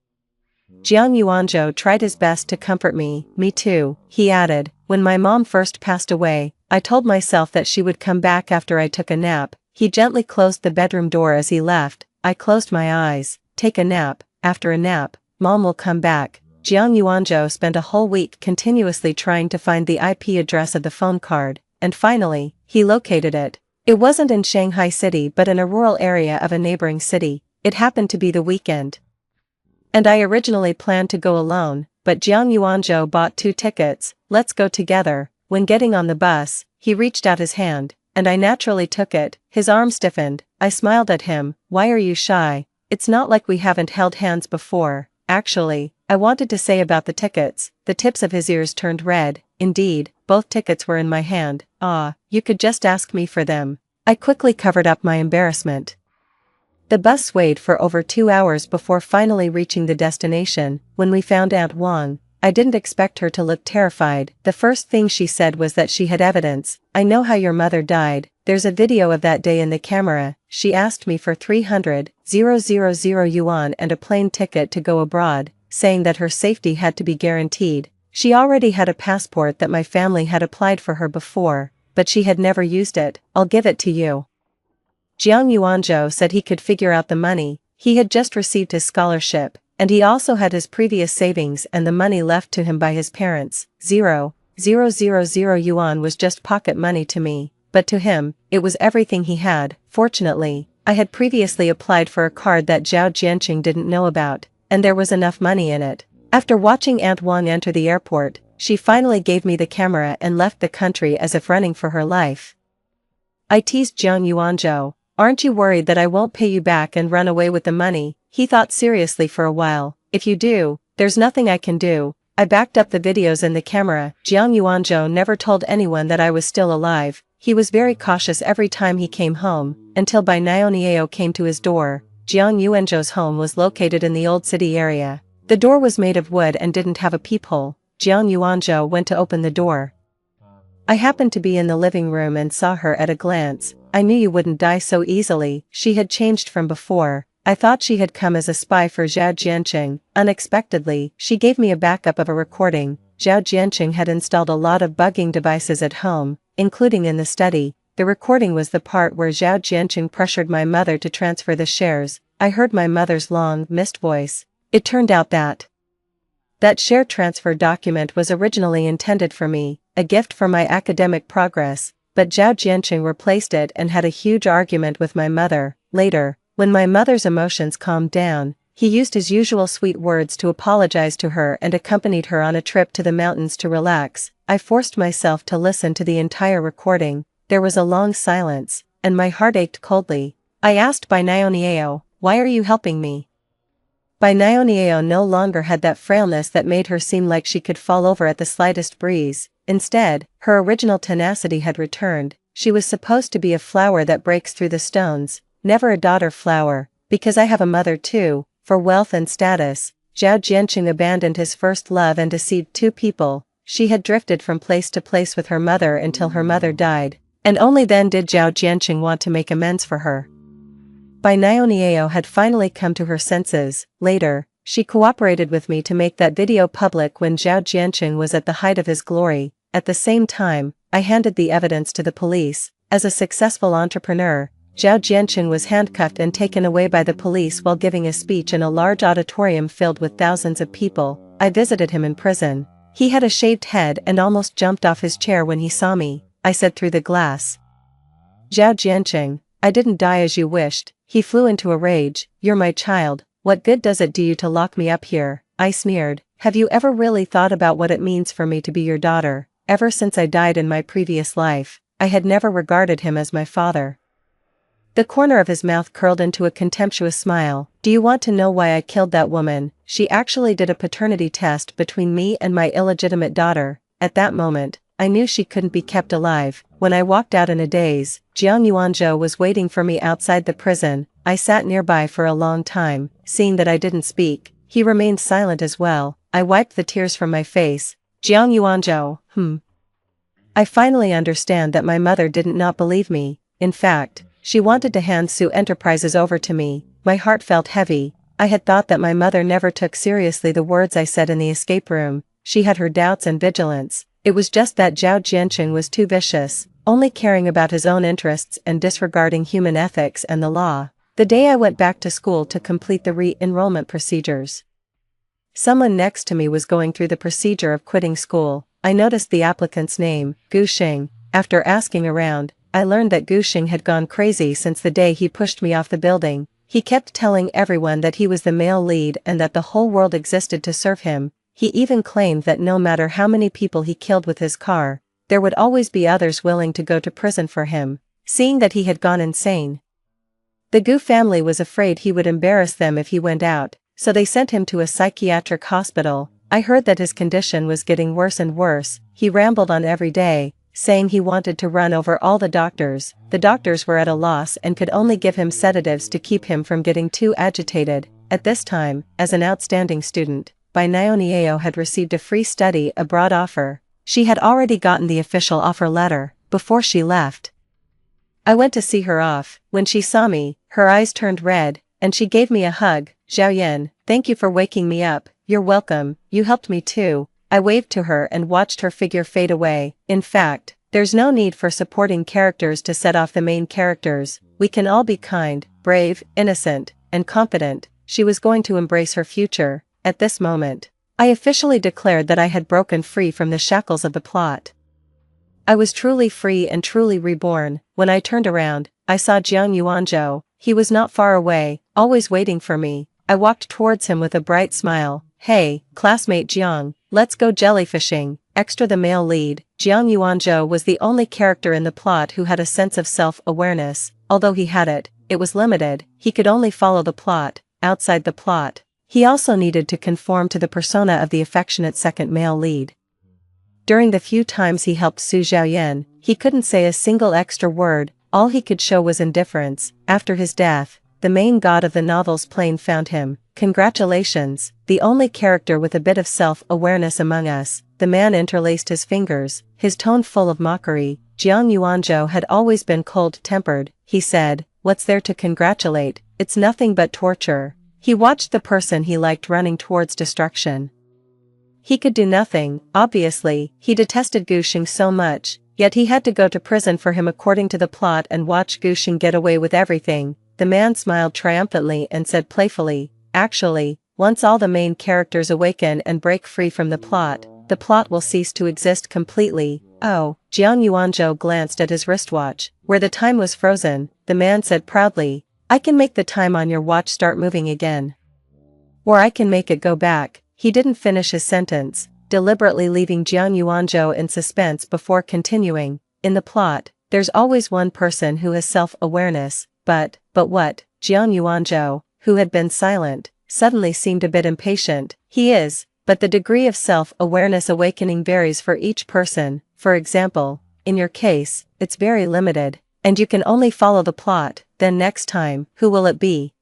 Jiang Yuanzhou tried his best to comfort me. Me too, he added. When my mom first passed away, I told myself that she would come back after I took a nap. He gently closed the bedroom door as he left. I closed my eyes. Take a nap. After a nap, Mom will come back. Jiang Yuanzhou spent a whole week continuously trying to find the IP address of the phone card, and finally, he located it. It wasn't in Shanghai City but in a rural area of a neighboring city. It happened to be the weekend. And I originally planned to go alone, but Jiang Yuanzhou bought 2 tickets. Let's go together. When getting on the bus, he reached out his hand, and I naturally took it. His arm stiffened. I smiled at him. Why are you shy? It's not like we haven't held hands before. Actually, I wanted to say about the tickets. The tips of his ears turned red. Indeed, both tickets were in my hand. Ah, you could just ask me for them. I quickly covered up my embarrassment. The bus swayed for over 2 hours before finally reaching the destination. When we found Aunt Wang, I didn't expect her to look terrified. The first thing she said was that she had evidence. I know how your mother died. There's a video of that day in the camera. She asked me for 300,000 yuan and a plane ticket to go abroad, saying that her safety had to be guaranteed. She already had a passport that my family had applied for her before, but she had never used it. I'll give it to you. Jiang Yuanzhou said he could figure out the money. He had just received his scholarship, and he also had his previous savings and the money left to him by his parents. 0,000 yuan was just pocket money to me, but to him, it was everything he had. Fortunately, I had previously applied for a card that Zhao Jianqing didn't know about, and there was enough money in it. After watching Aunt Wang enter the airport, she finally gave me the camera and left the country as if running for her life. I teased Jiang Yuanzhou. Aren't you worried that I won't pay you back and run away with the money? He thought seriously for a while. If you do, there's nothing I can do. I backed up the videos in the camera. Jiang Yuanzhou never told anyone that I was still alive. He was very cautious every time he came home, until Bai Niao came to his door. Jiang Yuanzhou's home was located in the old city area. The door was made of wood and didn't have a peephole. Jiang Yuanzhou went to open the door. I happened to be in the living room and saw her at a glance. I knew you wouldn't die so easily. She had changed from before. I thought she had come as a spy for Zhao Jianqing. Unexpectedly, she gave me a backup of a recording. Zhao Jianqing had installed a lot of bugging devices at home, including in the study. The recording was the part where Zhao Jianqing pressured my mother to transfer the shares. I heard my mother's long, missed voice. It turned out that share transfer document was originally intended for me, a gift for my academic progress, but Zhao Jianqing replaced it and had a huge argument with my mother. Later, when my mother's emotions calmed down, He used his usual sweet words to apologize to her and accompanied her on a trip to the mountains to relax. I forced myself to listen to the entire recording. There was a long silence, and my heart ached coldly. I asked Naonieo, "Why are you helping me?" Naonieo no longer had that frailness that made her seem like she could fall over at the slightest breeze. Instead, her original tenacity had returned. She was supposed to be a flower that breaks through the stones, never a daughter flower, because I have a mother too. For wealth and status, Zhao Jianqing abandoned his first love and deceived two people. She had drifted from place to place with her mother until her mother died, and only then did Zhao Jianqing want to make amends for her. Naonieo had finally come to her senses. Later, she cooperated with me to make that video public when Zhao Jianqing was at the height of his glory. At the same time, I handed the evidence to the police. As a successful entrepreneur, Zhao Jianqing was handcuffed and taken away by the police while giving a speech in a large auditorium filled with thousands of people. I visited him in prison. He had a shaved head and almost jumped off his chair when he saw me. I said through the glass, "Zhao Jianqing, I didn't die as you wished." He flew into a rage. "You're my child, what good does it do you to lock me up here?" I sneered. "Have you ever really thought about what it means for me to be your daughter? Ever since I died in my previous life, I had never regarded him as my father." The corner of his mouth curled into a contemptuous smile. "Do you want to know why I killed that woman? She actually did a paternity test between me and my illegitimate daughter." At that moment, I knew she couldn't be kept alive. When I walked out in a daze, Jiang Yuanzhou was waiting for me outside the prison. I sat nearby for a long time. Seeing that I didn't speak, he remained silent as well. I wiped the tears from my face. "Jiang Yuanzhou, I finally understand that my mother didn't not believe me. In fact, she wanted to hand Su Enterprises over to me." My heart felt heavy. I had thought that my mother never took seriously the words I said in the escape room. She had her doubts and vigilance. It was just that Zhao Jianqing was too vicious, only caring about his own interests and disregarding human ethics and the law. The day I went back to school to complete the re-enrollment procedures, someone next to me was going through the procedure of quitting school. I noticed the applicant's name, Gu Xing. After asking around, I learned that Gu Xing had gone crazy since the day he pushed me off the building. He kept telling everyone that he was the male lead and that the whole world existed to serve him. He even claimed that no matter how many people he killed with his car, there would always be others willing to go to prison for him. Seeing that he had gone insane, the Gu family was afraid he would embarrass them if he went out, so they sent him to a psychiatric hospital. I heard that his condition was getting worse and worse. He rambled on every day, saying he wanted to run over all the doctors. The doctors were at a loss and could only give him sedatives to keep him from getting too agitated. At this time, as an outstanding student, Naonieo had received a free study abroad offer. She had already gotten the official offer letter before she left. I went to see her off. When she saw me, her eyes turned red, and she gave me a hug. "Xiaoyan, thank you for waking me up." "You're welcome, you helped me too." I waved to her and watched her figure fade away. In fact, there's no need for supporting characters to set off the main characters. We can all be kind, brave, innocent, and confident. She was going to embrace her future. At this moment, I officially declared that I had broken free from the shackles of the plot. I was truly free and truly reborn. When I turned around, I saw Jiang Yuanzhou. He was not far away, always waiting for me. I walked towards him with a bright smile. "Hey, classmate Jiang, let's go jellyfishing." Extra the male lead, Jiang Yuanzhou was the only character in the plot who had a sense of self-awareness. Although he had it, it was limited. He could only follow the plot. Outside the plot, he also needed to conform to the persona of the affectionate second male lead. During the few times he helped Su Xiaoyan, he couldn't say a single extra word. All he could show was indifference. After his death, the main god of the novel's plane found him. "Congratulations, the only character with a bit of self-awareness among us." The man interlaced his fingers, his tone full of mockery. Jiang Yuanzhou had always been cold-tempered. He said, "What's there to congratulate? It's nothing but torture." He watched the person he liked running towards destruction. He could do nothing. Obviously, he detested Gu Xing so much, yet he had to go to prison for him according to the plot and watch Gu Xing get away with everything. The man smiled triumphantly and said playfully, "Actually, once all the main characters awaken and break free from the plot will cease to exist completely." "Oh." Jiang Yuanzhou glanced at his wristwatch, where the time was frozen. The man said proudly, "I can make the time on your watch start moving again." Or I can make it go back." He didn't finish his sentence, deliberately leaving Jiang Yuanzhou in suspense before continuing. "In the plot, there's always one person who has self-awareness, but what?" Jiang Yuanzhou, who had been silent, suddenly seemed a bit impatient. "He is, but the degree of self-awareness awakening varies for each person. For example, in your case, it's very limited, and you can only follow the plot. Then next time, who will it be?"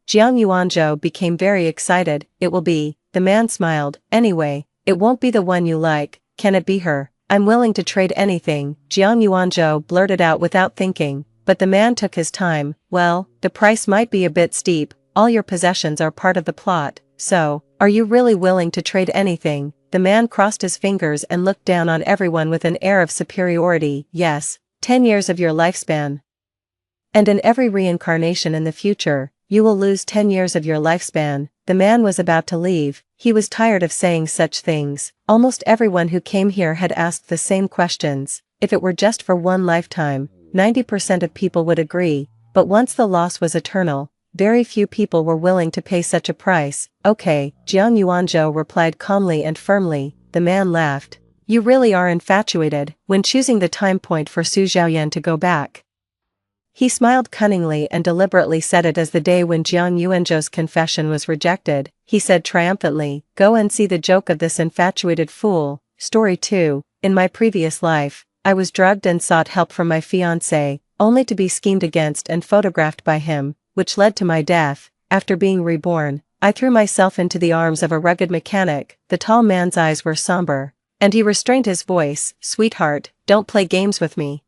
Jiang Yuanzhou became very excited. "It will be," the man smiled. "Anyway, it won't be the one you like. Can it be her?" "I'm willing to trade anything," Jiang Yuanzhou blurted out without thinking, but the man took his time. "Well, the price might be a bit steep. All your possessions are part of the plot, so, are you really willing to trade anything?" The man crossed his fingers and looked down on everyone with an air of superiority. "Yes, 10 years of your lifespan. And in every reincarnation in the future, you will lose 10 years of your lifespan." The man was about to leave. He was tired of saying such things. Almost everyone who came here had asked the same questions. If it were just for one lifetime, 90% of people would agree, but once the loss was eternal, very few people were willing to pay such a price. "Okay," Jiang Yuanzhou replied calmly and firmly. The man laughed. "You really are infatuated." When choosing the time point for Su Zhaoyan to go back, he smiled cunningly and deliberately said it as the day when Jiang Yuanzhou's confession was rejected. He said triumphantly, "Go and see the joke of this infatuated fool." Story 2. In my previous life, I was drugged and sought help from my fiancé, only to be schemed against and photographed by him, which led to my death. After being reborn, I threw myself into the arms of a rugged mechanic. The tall man's eyes were somber, and he restrained his voice. "Sweetheart, don't play games with me."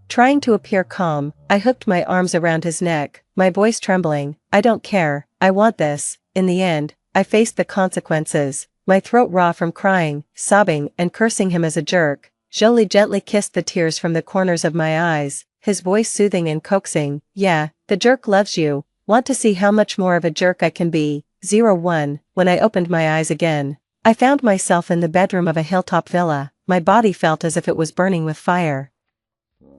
Trying to appear calm, I hooked my arms around his neck, my voice trembling. "I don't care, I want this." In the end, I faced the consequences, my throat raw from crying, sobbing, and cursing him as a jerk. Jolie gently kissed the tears from the corners of my eyes, his voice soothing and coaxing. "Yeah, the jerk loves you. Want to see how much more of a jerk I can be?" 01. When I opened my eyes again, I found myself in the bedroom of a hilltop villa. My body felt as if it was burning with fire.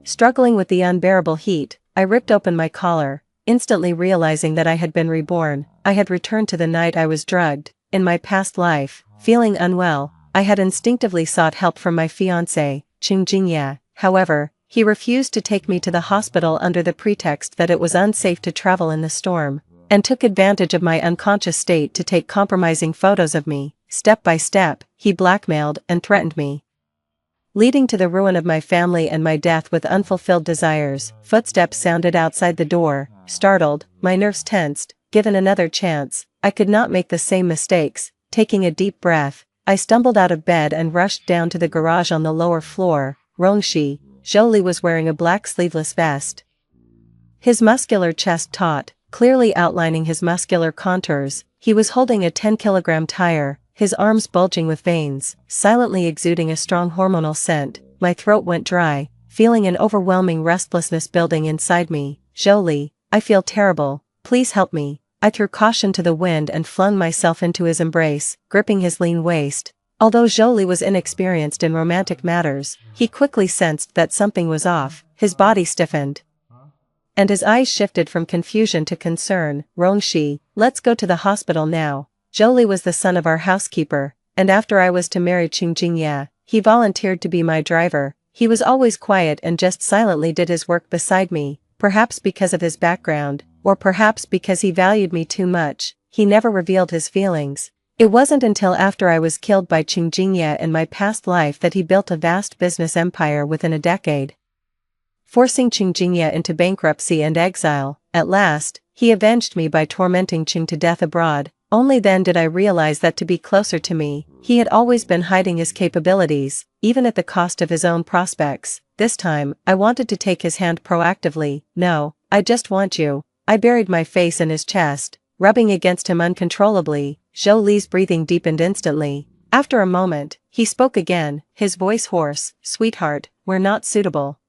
Struggling with the unbearable heat, I ripped open my collar, instantly realizing that I had been reborn. I had returned to the night I was drugged. In my past life, feeling unwell, I had instinctively sought help from my fiancé, Qing Jingye. However, he refused to take me to the hospital under the pretext that it was unsafe to travel in the storm, and took advantage of my unconscious state to take compromising photos of me. Step by step, he blackmailed and threatened me, leading to the ruin of my family and my death with unfulfilled desires. Footsteps sounded outside the door. Startled, my nerves tensed. Given another chance, I could not make the same mistakes. Taking a deep breath, I stumbled out of bed and rushed down to the garage on the lower floor. Rongshi, Jolie was wearing a black sleeveless vest. His muscular chest taut, clearly outlining his muscular contours. He was holding a 10-kilogram tire, his arms bulging with veins, silently exuding a strong hormonal scent. My throat went dry, feeling an overwhelming restlessness building inside me. "Jolie, I feel terrible. Please help me." I threw caution to the wind and flung myself into his embrace, gripping his lean waist. Although Jolie was inexperienced in romantic matters, he quickly sensed that something was off. His body stiffened, and his eyes shifted from confusion to concern. "Rongshi, let's go to the hospital now." Jolie was the son of our housekeeper, and after I was to marry Qing Jingye, he volunteered to be my driver. He was always quiet and just silently did his work beside me, perhaps because of his background, or perhaps because he valued me too much. He never revealed his feelings. It wasn't until after I was killed by Qing Jingye in my past life that he built a vast business empire within a decade, forcing Qing Jingye into bankruptcy and exile. At last, he avenged me by tormenting Qing to death abroad. Only then did I realize that to be closer to me, he had always been hiding his capabilities, even at the cost of his own prospects. This time, I wanted to take his hand proactively. "No, I just want you." I buried my face in his chest, rubbing against him uncontrollably. Jolie's breathing deepened instantly. After a moment, he spoke again, his voice hoarse. "Sweetheart, we're not suitable.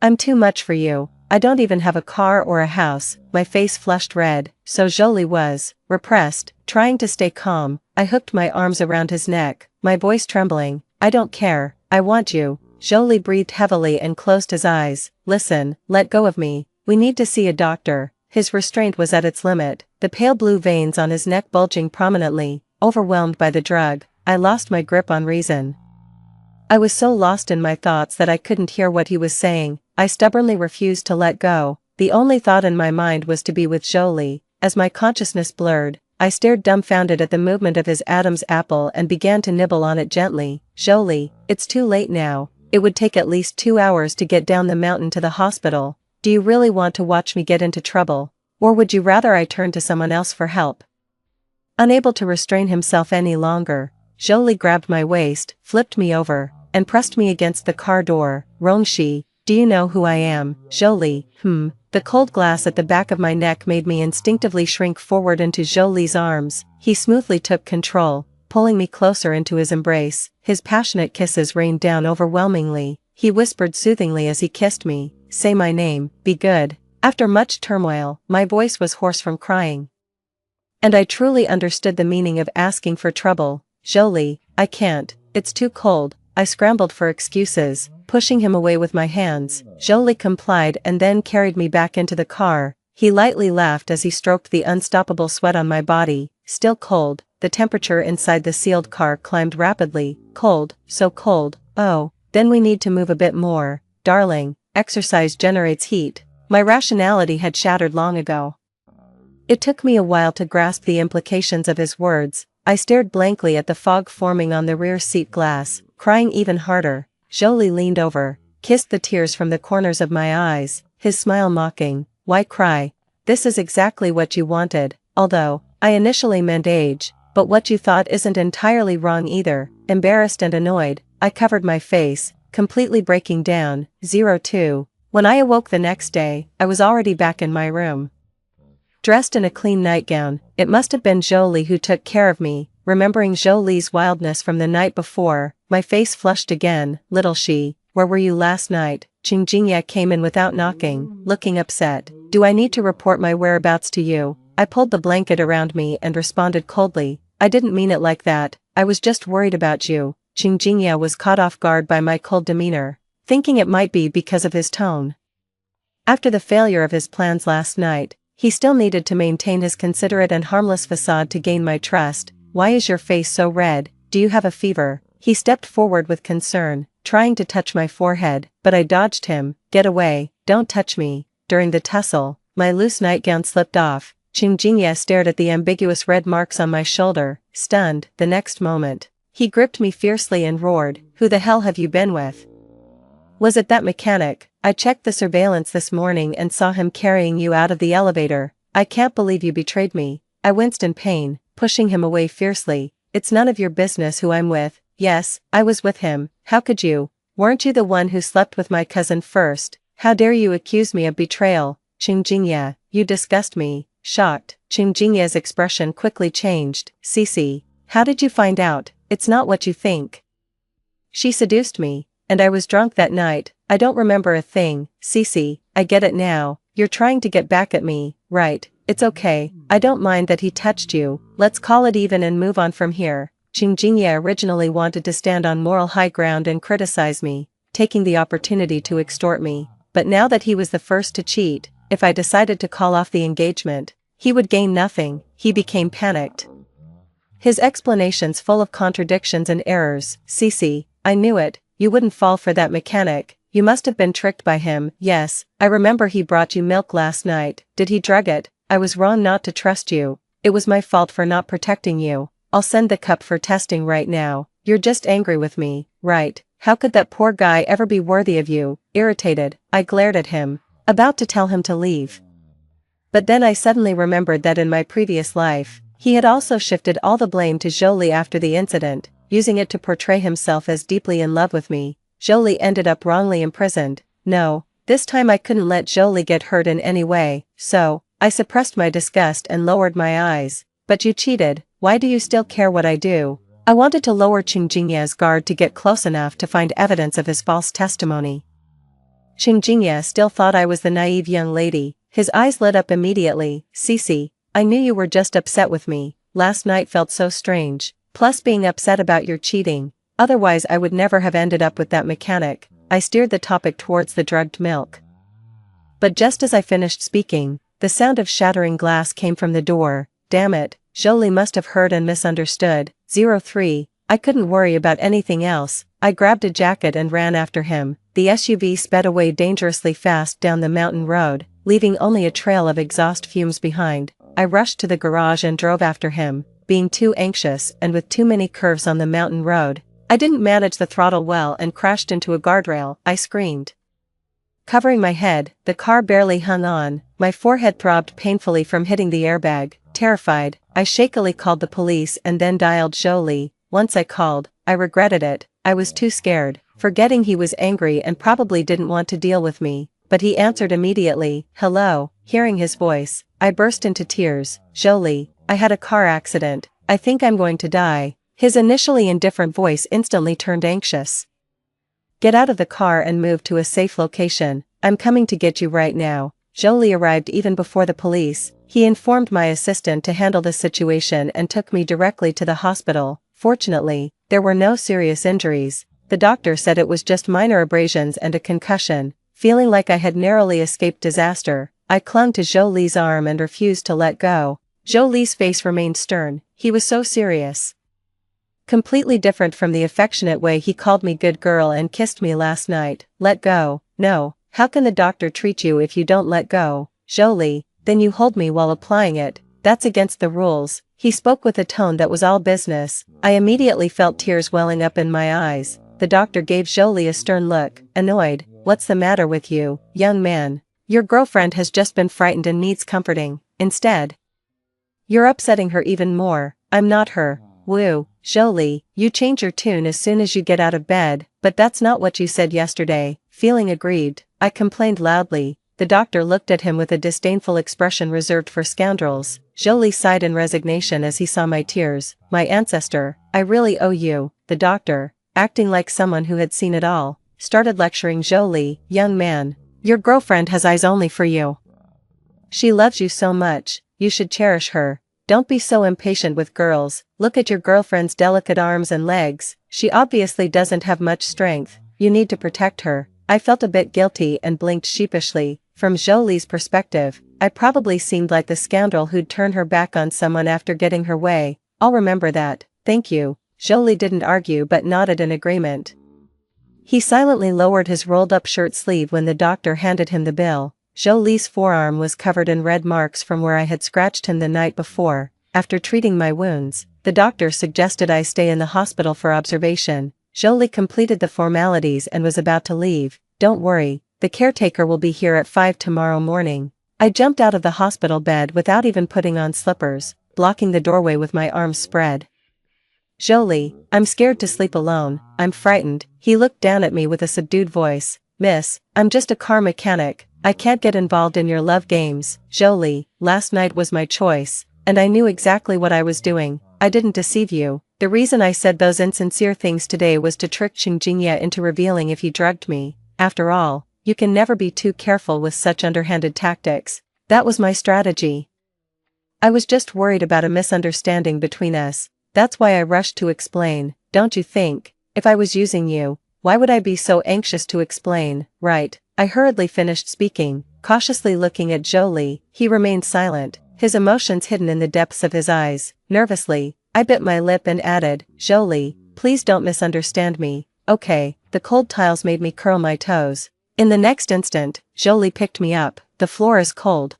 I'm too much for you. I don't even have a car or a house." My face flushed red, so Jolie was. Repressed, trying to stay calm, I hooked my arms around his neck, my voice trembling. "I don't care, I want you." Jolie breathed heavily and closed his eyes. "Listen, let go of me. We need to see a doctor." his restraint was at its limit, the pale blue veins on his neck bulging prominently. Overwhelmed by the drug, I lost my grip on reason. I was so lost in my thoughts that I couldn't hear what he was saying. I stubbornly refused to let go. The only thought in my mind was to be with Jolie. As my consciousness blurred, I stared dumbfounded at the movement of his Adam's apple and began to nibble on it gently. Jolie, it's too late now. It would take at least 2 hours to get down the mountain to the hospital. Do you really want to watch me get into trouble? Or would you rather I turn to someone else for help? Unable to restrain himself any longer, Jolie grabbed my waist, flipped me over, and pressed me against the car door. Rongshi, do you know who I am? Jolie, The cold glass at the back of my neck made me instinctively shrink forward into Jolie's arms. He smoothly took control, pulling me closer into his embrace. His passionate kisses rained down overwhelmingly. He whispered soothingly as he kissed me, say my name, be good. After much turmoil, my voice was hoarse from crying. And I truly understood the meaning of asking for trouble. Jolie, I can't, it's too cold. I scrambled for excuses, pushing him away with my hands. Jolie complied and then carried me back into the car. He lightly laughed as he stroked the unstoppable sweat on my body. Still cold, the temperature inside the sealed car climbed rapidly. Cold, so cold. Oh, then we need to move a bit more. Darling, exercise generates heat. My rationality had shattered long ago. It took me a while to grasp the implications of his words. I stared blankly at the fog forming on the rear seat glass, crying even harder. Jolie leaned over, kissed the tears from the corners of my eyes, his smile mocking. Why cry? This is exactly what you wanted, although, I initially meant age, but what you thought isn't entirely wrong either. Embarrassed and annoyed, I covered my face, completely breaking down. 02. When I awoke the next day, I was already back in my room. Dressed in a clean nightgown, it must have been Jolie who took care of me. Remembering Jolie's wildness from the night before, my face flushed again. Little she, where were you last night? Qingjingye came in without knocking, looking upset. Do I need to report my whereabouts to you? I pulled the blanket around me and responded coldly. I didn't mean it like that, I was just worried about you. Qingjingye was caught off guard by my cold demeanor, thinking it might be because of his tone. After the failure of his plans last night, he still needed to maintain his considerate and harmless facade to gain my trust. Why is your face so red? Do you have a fever? He stepped forward with concern, trying to touch my forehead, but I dodged him. Get away, don't touch me. During the tussle, my loose nightgown slipped off. Qingjingye stared at the ambiguous red marks on my shoulder, stunned. The next moment, he gripped me fiercely and roared, who the hell have you been with? Was it that mechanic? I checked the surveillance this morning and saw him carrying you out of the elevator. I can't believe you betrayed me. I winced in pain, pushing him away fiercely. It's none of your business who I'm with. Yes, I was with him. How could you? Weren't you the one who slept with my cousin first? How dare you accuse me of betrayal? Qingjingye, you disgust me. Shocked, Qingjingye's expression quickly changed. Cece, how did you find out? It's not what you think. She seduced me, and I was drunk that night. I don't remember a thing. Cece, I get it now. You're trying to get back at me, right? It's okay. I don't mind that he touched you. Let's call it even and move on from here. Qingjingye originally wanted to stand on moral high ground and criticize me, taking the opportunity to extort me. But now that he was the first to cheat, if I decided to call off the engagement, he would gain nothing. He became panicked. His explanations full of contradictions and errors. Cece, I knew it. You wouldn't fall for that mechanic. You must have been tricked by him. Yes, I remember he brought you milk last night. Did he drug it? I was wrong not to trust you. It was my fault for not protecting you. I'll send the cup for testing right now. You're just angry with me, right? How could that poor guy ever be worthy of you? Irritated, I glared at him, about to tell him to leave. But then I suddenly remembered that in my previous life, he had also shifted all the blame to Jolie after the incident, using it to portray himself as deeply in love with me. Jolie ended up wrongly imprisoned. No, this time I couldn't let Jolie get hurt in any way, so I suppressed my disgust and lowered my eyes. But you cheated. Why do you still care what I do? I wanted to lower Qingjingye's guard to get close enough to find evidence of his false testimony. Qingjingye still thought I was the naive young lady. His eyes lit up immediately. Cece, I knew you were just upset with me. Last night felt so strange. Plus being upset about your cheating. Otherwise I would never have ended up with that mechanic. I steered the topic towards the drugged milk. But just as I finished speaking, The sound of shattering glass came from the door. Damn it, Jolie must have heard and misunderstood. 03. I couldn't worry about anything else. I grabbed a jacket and ran after him. The SUV sped away dangerously fast down the mountain road, leaving only a trail of exhaust fumes behind. I rushed to the garage and drove after him, being too anxious and with too many curves on the mountain road. I didn't manage the throttle well and crashed into a guardrail. I screamed. Covering my head, the car barely hung on. My forehead throbbed painfully from hitting the airbag. Terrified, I shakily called the police and then dialed Jolie. Once I called, I regretted it. I was too scared, forgetting he was angry and probably didn't want to deal with me. But he answered immediately. Hello. Hearing his voice, I burst into tears. Jolie, I had a car accident. I think I'm going to die. His initially indifferent voice instantly turned anxious. Get out of the car and move to a safe location. I'm coming to get you right now. Jolie arrived even before the police. He informed my assistant to handle the situation and took me directly to the hospital. Fortunately, there were no serious injuries. The doctor said it was just minor abrasions and a concussion. Feeling like I had narrowly escaped disaster, I clung to Jolie's arm and refused to let go. Jolie's face remained stern. He was so serious. Completely different from the affectionate way he called me good girl and kissed me last night. Let go. No. How can the doctor treat you if you don't let go? Jolie, then you hold me while applying it. That's against the rules. He spoke with a tone that was all business. I immediately felt tears welling up in my eyes. The doctor gave Jolie a stern look, annoyed. What's the matter with you, young man? Your girlfriend has just been frightened and needs comforting. Instead, you're upsetting her even more. I'm not her. Woo, Jolie, you change your tune as soon as you get out of bed, but that's not what you said yesterday. Feeling aggrieved, I complained loudly. The doctor looked at him with a disdainful expression reserved for scoundrels. Jolie sighed in resignation as he saw my tears. My ancestor, I really owe you. The doctor, acting like someone who had seen it all, started lecturing Jolie. Young man, your girlfriend has eyes only for you. She loves you so much, you should cherish her. Don't be so impatient with girls. Look at your girlfriend's delicate arms and legs. She obviously doesn't have much strength. You need to protect her. I felt a bit guilty and blinked sheepishly. From Jolie's perspective, I probably seemed like the scoundrel who'd turn her back on someone after getting her way. I'll remember that. Thank you. Jolie didn't argue but nodded in agreement. He silently lowered his rolled-up shirt sleeve when the doctor handed him the bill. Jolie's forearm was covered in red marks from where I had scratched him the night before. After treating my wounds, the doctor suggested I stay in the hospital for observation. Jolie completed the formalities and was about to leave. Don't worry, the caretaker will be here at 5 tomorrow morning. I jumped out of the hospital bed without even putting on slippers, blocking the doorway with my arms spread. Jolie, I'm scared to sleep alone. I'm frightened. He looked down at me with a subdued voice. Miss, I'm just a car mechanic. I can't get involved in your love games. Jolie, last night was my choice, and I knew exactly what I was doing. I didn't deceive you. The reason I said those insincere things today was to trick Qingjingye into revealing if he drugged me. After all, you can never be too careful with such underhanded tactics. That was my strategy. I was just worried about a misunderstanding between us. That's why I rushed to explain. Don't you think, if I was using you, why would I be so anxious to explain? Right. I hurriedly finished speaking, cautiously looking at Jolie. He remained silent, his emotions hidden in the depths of his eyes. Nervously, I bit my lip and added, Jolie, please don't misunderstand me. Okay. The cold tiles made me curl my toes. In the next instant, Jolie picked me up. The floor is cold.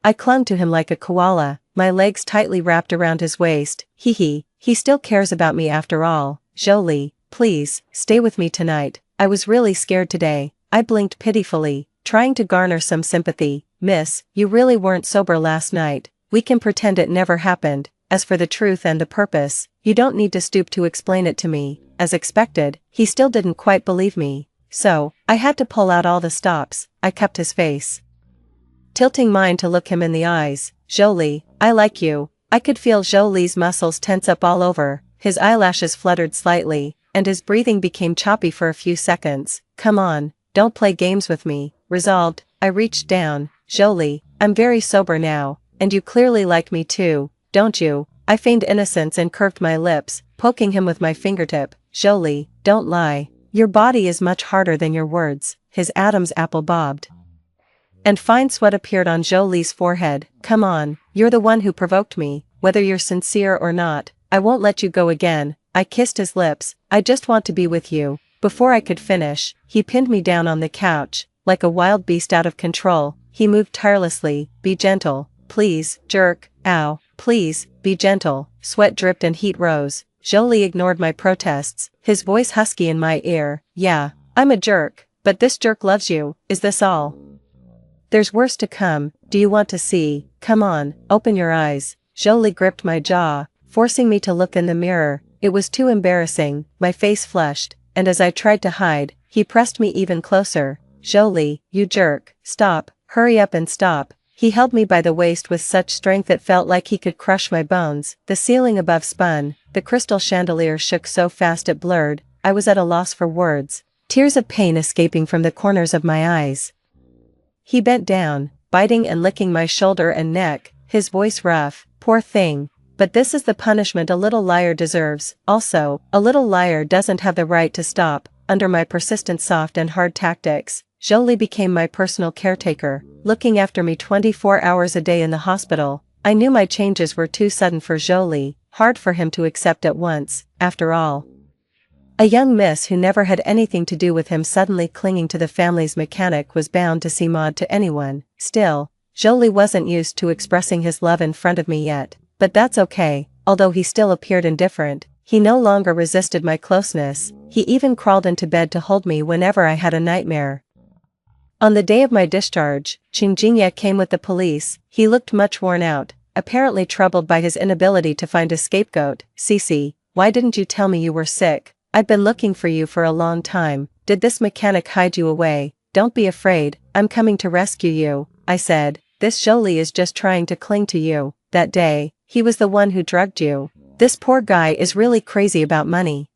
I clung to him like a koala, my legs tightly wrapped around his waist. He still cares about me after all. Jolie, please, stay with me tonight. I was really scared today. I blinked pitifully, trying to garner some sympathy. Miss, you really weren't sober last night. We can pretend it never happened. As for the truth and the purpose, you don't need to stoop to explain it to me. As expected, he still didn't quite believe me. So, I had to pull out all the stops. I kept his face, tilting mine to look him in the eyes. Jolie, I like you. I could feel Jolie's muscles tense up all over. His eyelashes fluttered slightly, and his breathing became choppy for a few seconds. Come on, don't play games with me. Resolved, I reached down. Jolie, I'm very sober now, and you clearly like me too, don't you? I feigned innocence and curved my lips, poking him with my fingertip. Jolie, don't lie. Your body is much harder than your words. His Adam's apple bobbed. And fine sweat appeared on Jolie's forehead. Come on, you're the one who provoked me, whether you're sincere or not, I won't let you go again. I kissed his lips. I just want to be with you. Before I could finish, he pinned me down on the couch, like a wild beast out of control. He moved tirelessly. Be gentle, please, jerk, ow, please, be gentle. Sweat dripped and heat rose. Jolie ignored my protests, his voice husky in my ear. Yeah, I'm a jerk, but this jerk loves you. Is this all? There's worse to come. Do you want to see? Come on, open your eyes. Jolie gripped my jaw, forcing me to look in the mirror. It was too embarrassing. My face flushed, and as I tried to hide, he pressed me even closer. Jolie, you jerk, stop, hurry up and stop. He held me by the waist with such strength it felt like he could crush my bones. The ceiling above spun, the crystal chandelier shook so fast it blurred. I was at a loss for words, tears of pain escaping from the corners of my eyes. He bent down, biting and licking my shoulder and neck, his voice rough. Poor thing. But this is the punishment a little liar deserves. Also, a little liar doesn't have the right to stop. Under my persistent soft and hard tactics, Jolie became my personal caretaker, looking after me 24 hours a day in the hospital. I knew my changes were too sudden for Jolie, hard for him to accept at once. After all, a young miss who never had anything to do with him suddenly clinging to the family's mechanic was bound to seem odd to anyone. Still, Jolie wasn't used to expressing his love in front of me yet. But that's okay, although he still appeared indifferent, he no longer resisted my closeness. He even crawled into bed to hold me whenever I had a nightmare. On the day of my discharge, Qingjinya came with the police. He looked much worn out, apparently troubled by his inability to find a scapegoat. Cece, why didn't you tell me you were sick? I've been looking for you for a long time. Did this mechanic hide you away? Don't be afraid, I'm coming to rescue you, I said. This Jolie is just trying to cling to you. That day, he was the one who drugged you. This poor guy is really crazy about money.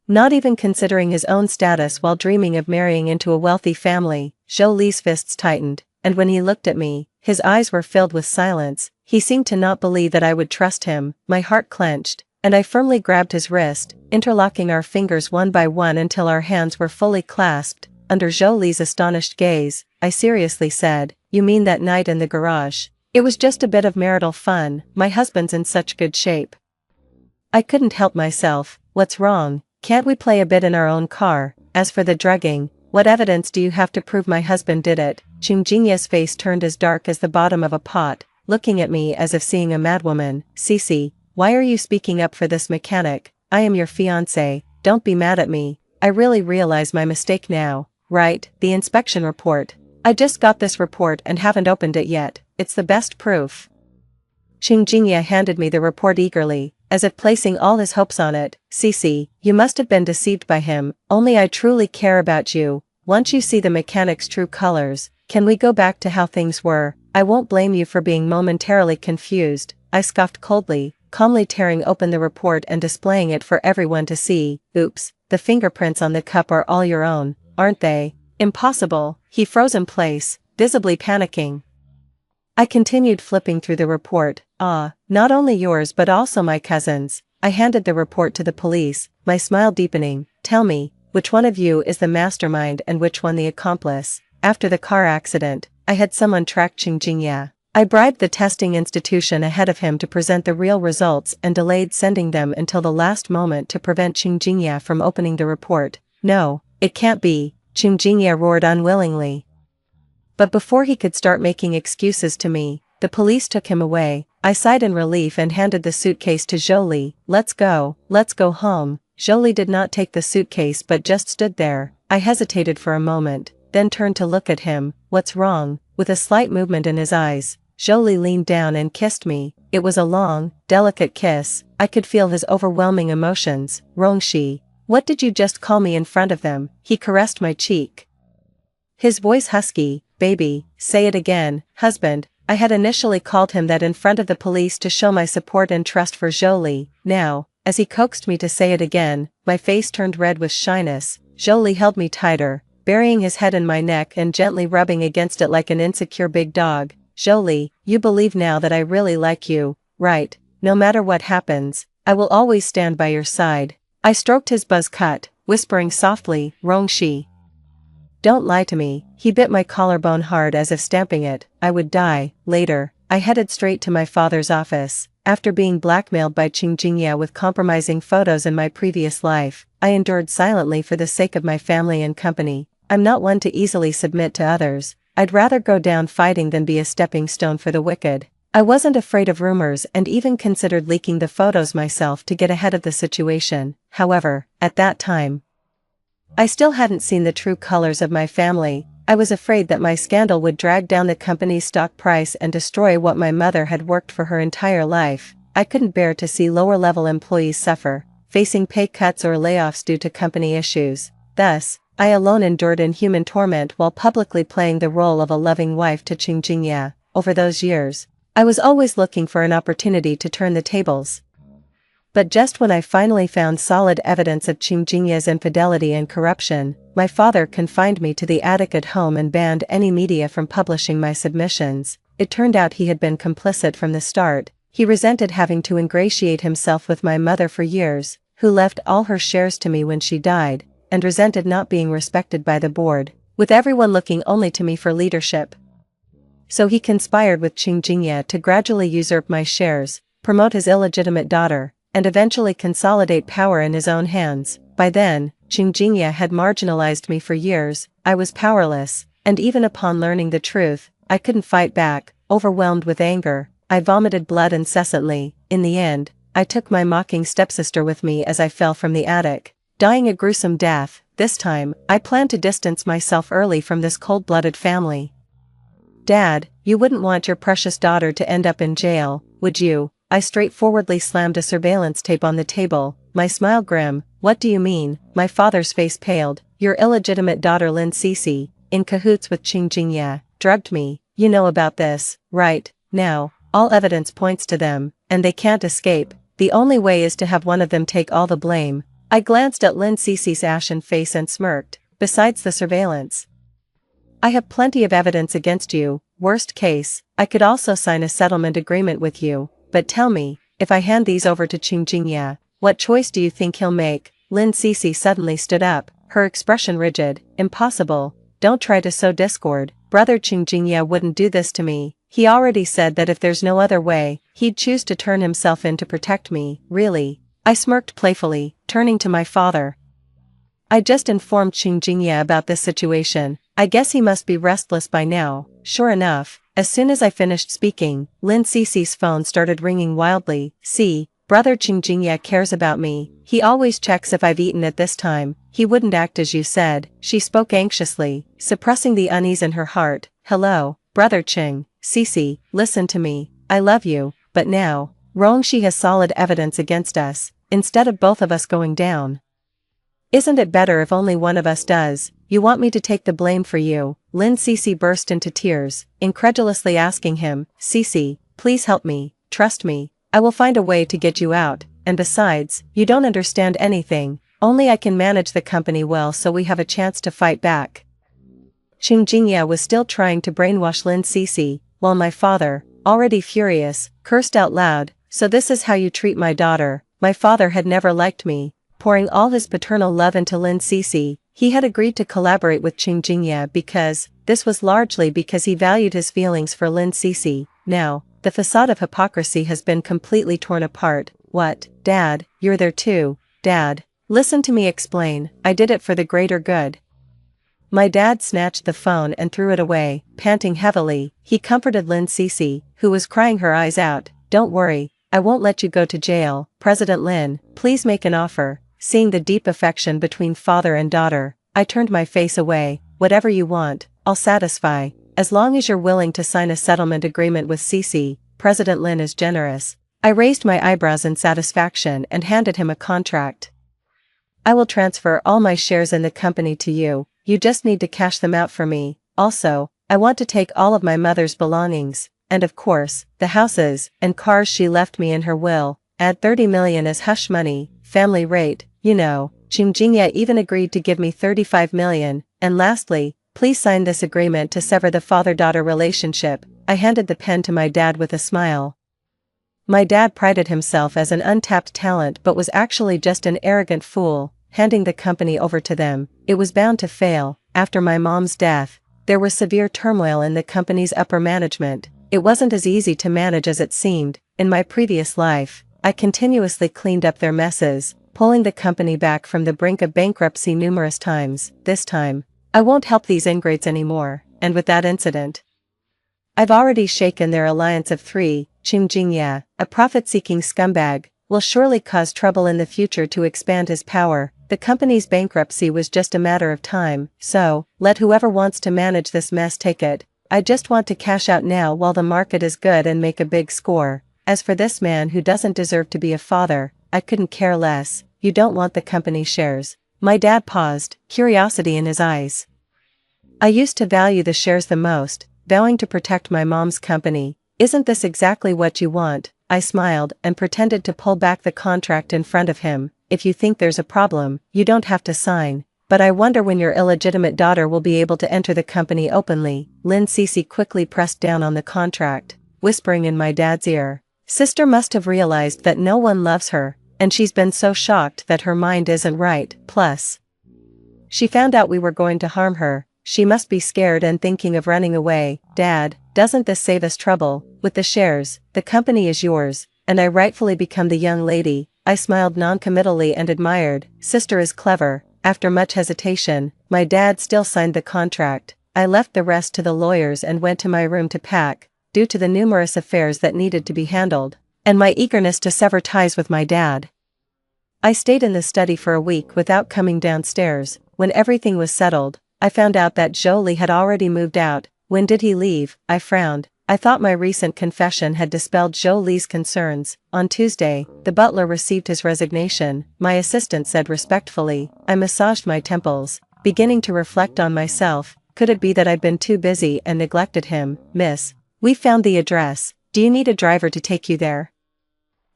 Not even considering his own status while dreaming of marrying into a wealthy family. Jolie's fists tightened, and when he looked at me, his eyes were filled with silence. He seemed to not believe that I would trust him. My heart clenched, and I firmly grabbed his wrist, interlocking our fingers one by one until our hands were fully clasped. Under Jolie's astonished gaze, I seriously said, you mean that night in the garage? It was just a bit of marital fun. My husband's in such good shape. I couldn't help myself. What's wrong? Can't we play a bit in our own car? As for the drugging, what evidence do you have to prove my husband did it? Qingjinya's face turned as dark as the bottom of a pot, looking at me as if seeing a madwoman. Cece, why are you speaking up for this mechanic? I am your fiancé. Don't be mad at me. I really realize my mistake now. Right, the inspection report. I just got this report and haven't opened it yet. It's the best proof. Qingjinya handed me the report eagerly, as if placing all his hopes on it. Cece, you must have been deceived by him. Only I truly care about you. Once you see the mechanic's true colors, can we go back to how things were? I won't blame you for being momentarily confused. I scoffed coldly, calmly tearing open the report and displaying it for everyone to see. Oops, the fingerprints on the cup are all your own, aren't they? Impossible. He froze in place, visibly panicking. I continued flipping through the report. Not only yours but also my cousin's. I handed the report to the police, my smile deepening. Tell me, which one of you is the mastermind and which one the accomplice? After the car accident, I had someone track Qingjinya. I bribed the testing institution ahead of him to present the real results and delayed sending them until the last moment to prevent Qingjinya from opening the report. No, it can't be, Qingjinya roared unwillingly. But before he could start making excuses to me, the police took him away. I sighed in relief and handed the suitcase to Jolie. Let's go home. Jolie did not take the suitcase but just stood there. I hesitated for a moment, then turned to look at him. What's wrong? With a slight movement in his eyes, Jolie leaned down and kissed me. It was a long, delicate kiss. I could feel his overwhelming emotions. Rongshi, what did you just call me in front of them? He caressed my cheek, his voice husky. Baby, say it again. Husband. I had initially called him that in front of the police to show my support and trust for Jolie. Now, as he coaxed me to say it again, my face turned red with shyness. Jolie held me tighter, burying his head in my neck and gently rubbing against it like an insecure big dog. Jolie, you believe now that I really like you, right? No matter what happens, I will always stand by your side. I stroked his buzz cut, whispering softly, Rongshi. Don't lie to me. He bit my collarbone hard as if stamping it. I would die. Later, I headed straight to my father's office. After being blackmailed by Qing Jingye with compromising photos in my previous life, I endured silently for the sake of my family and company. I'm not one to easily submit to others. I'd rather go down fighting than be a stepping stone for the wicked. I wasn't afraid of rumors and even considered leaking the photos myself to get ahead of the situation. However, at that time, I still hadn't seen the true colors of my family. I was afraid that my scandal would drag down the company's stock price and destroy what my mother had worked for her entire life. I couldn't bear to see lower-level employees suffer, facing pay cuts or layoffs due to company issues. Thus, I alone endured inhuman torment while publicly playing the role of a loving wife to Qing Jingye. Over those years, I was always looking for an opportunity to turn the tables. But just when I finally found solid evidence of Qing Jingye's infidelity and corruption, my father confined me to the attic at home and banned any media from publishing my submissions. It turned out he had been complicit from the start. He resented having to ingratiate himself with my mother for years, who left all her shares to me when she died, and resented not being respected by the board, with everyone looking only to me for leadership. So he conspired with Qing Jingye to gradually usurp my shares, promote his illegitimate daughter, and eventually consolidate power in his own hands. By then, Qing Jingye had marginalized me for years. I was powerless, and even upon learning the truth, I couldn't fight back. Overwhelmed with anger, I vomited blood incessantly. In the end, I took my mocking stepsister with me as I fell from the attic, dying a gruesome death. This time, I planned to distance myself early from this cold-blooded family. Dad, you wouldn't want your precious daughter to end up in jail, would you? I straightforwardly slammed a surveillance tape on the table, my smile grim. What do you mean? My father's face paled. Your illegitimate daughter Lin Cece, in cahoots with Qing Jingye, drugged me. You know about this, right? Now, all evidence points to them, and they can't escape. The only way is to have one of them take all the blame. I glanced at Lin Cece's ashen face and smirked. Besides the surveillance, I have plenty of evidence against you. Worst case, I could also sign a settlement agreement with you. But tell me, if I hand these over to Qing Jingye, what choice do you think he'll make? Lin Cece suddenly stood up, her expression rigid. Impossible. Don't try to sow discord. Brother Qing Jingye wouldn't do this to me. He already said that if there's no other way, he'd choose to turn himself in to protect me. Really? I smirked playfully, turning to my father. I just informed Qing Jingye about this situation. I guess he must be restless by now. Sure enough, as soon as I finished speaking, Lin Cece's phone started ringing wildly. See, Brother Qing Jingye cares about me. He always checks if I've eaten at this time. He wouldn't act as you said. She spoke anxiously, suppressing the unease in her heart. Hello, Brother Qing. Cece, listen to me. I love you, but now, Rongxi has solid evidence against us. Instead of both of us going down, isn't it better if only one of us does? You want me to take the blame for you? Lin Cece burst into tears, incredulously asking him, Cece, please help me, trust me, I will find a way to get you out, and besides, you don't understand anything, only I can manage the company well so we have a chance to fight back. Qing Jingye was still trying to brainwash Lin Cece, while my father, already furious, cursed out loud. So this is how you treat my daughter. My father had never liked me. Pouring all his paternal love into Lin Cece, he had agreed to collaborate with Qing Jingye because, this was largely because he valued his feelings for Lin Cece. Now, the facade of hypocrisy has been completely torn apart. What, Dad, you're there too? Dad, listen to me explain, I did it for the greater good. My dad snatched the phone and threw it away, panting heavily. He comforted Lin Cece, who was crying her eyes out. Don't worry, I won't let you go to jail. President Lin, please make an offer. Seeing the deep affection between father and daughter, I turned my face away. Whatever you want, I'll satisfy. As long as you're willing to sign a settlement agreement with Cece, President Lin is generous. I raised my eyebrows in satisfaction and handed him a contract. I will transfer all my shares in the company to you. You just need to cash them out for me. Also, I want to take all of my mother's belongings, and of course, the houses and cars she left me in her will. Add 30 million as hush money, family rate, you know. Qing Jingye even agreed to give me 35 million, and lastly, please sign this agreement to sever the father-daughter relationship. I handed the pen to my dad with a smile. My dad prided himself as an untapped talent but was actually just an arrogant fool. Handing the company over to them, it was bound to fail. after my mom's death, there was severe turmoil in the company's upper management. It wasn't as easy to manage as it seemed. In my previous life, I continuously cleaned up their messes, pulling the company back from the brink of bankruptcy numerous times. This time, I won't help these ingrates anymore, and with that incident, I've already shaken their alliance of three. Ching Jingya, a profit-seeking scumbag, will surely cause trouble in the future to expand his power. The company's bankruptcy was just a matter of time, so, let whoever wants to manage this mess take it. I just want to cash out now while the market is good and make a big score. As for this man who doesn't deserve to be a father, I couldn't care less. You don't want the company shares. My dad paused, curiosity in his eyes. I used to value the shares the most, vowing to protect my mom's company. Isn't this exactly what you want? I smiled and pretended to pull back the contract in front of him. If you think there's a problem, you don't have to sign. But I wonder when your illegitimate daughter will be able to enter the company openly. Lin Cece quickly pressed down on the contract, whispering in my dad's ear. Sister must have realized that no one loves her, and she's been so shocked that her mind isn't right. Plus, she found out we were going to harm her. She must be scared and thinking of running away. Dad, doesn't this save us trouble? With the shares, the company is yours, and I rightfully become the young lady. I smiled non-committally and admired. Sister is clever. After much hesitation, my dad still signed the contract. I left the rest to the lawyers and went to my room to pack, due to the numerous affairs that needed to be handled, and my eagerness to sever ties with my dad. I stayed in the study for a week without coming downstairs. When everything was settled, I found out that Jolie had already moved out. When did he leave? I frowned. I thought my recent confession had dispelled Jolie's concerns. On Tuesday, the butler received his resignation. My assistant said respectfully. I massaged my temples, beginning to reflect on myself. Could it be that I'd been too busy and neglected him? Miss, we found the address. Do you need a driver to take you there?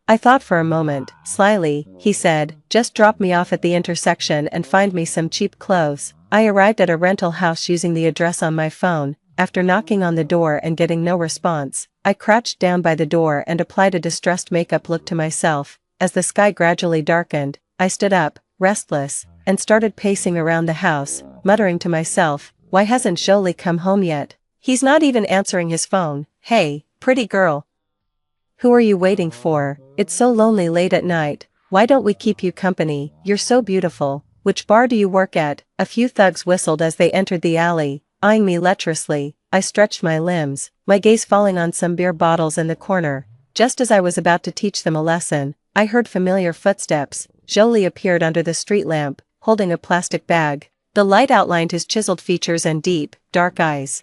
I thought for a moment. Slyly, he said, just drop me off at the intersection and find me some cheap clothes. I arrived at a rental house using the address on my phone. After knocking on the door and getting no response, I crouched down by the door and applied a distressed makeup look to myself. As the sky gradually darkened, I stood up, restless, and started pacing around the house, muttering to myself, why hasn't Jolie come home yet? He's not even answering his phone. Hey, pretty girl. Who are you waiting for? It's so lonely late at night. Why don't we keep you company? You're so beautiful. Which bar do you work at? A few thugs whistled as they entered the alley, eyeing me lecherously. I stretched my limbs, my gaze falling on some beer bottles in the corner. Just as I was about to teach them a lesson, I heard familiar footsteps. Jolie appeared under the street lamp, holding a plastic bag. The light outlined his chiseled features and deep, dark eyes.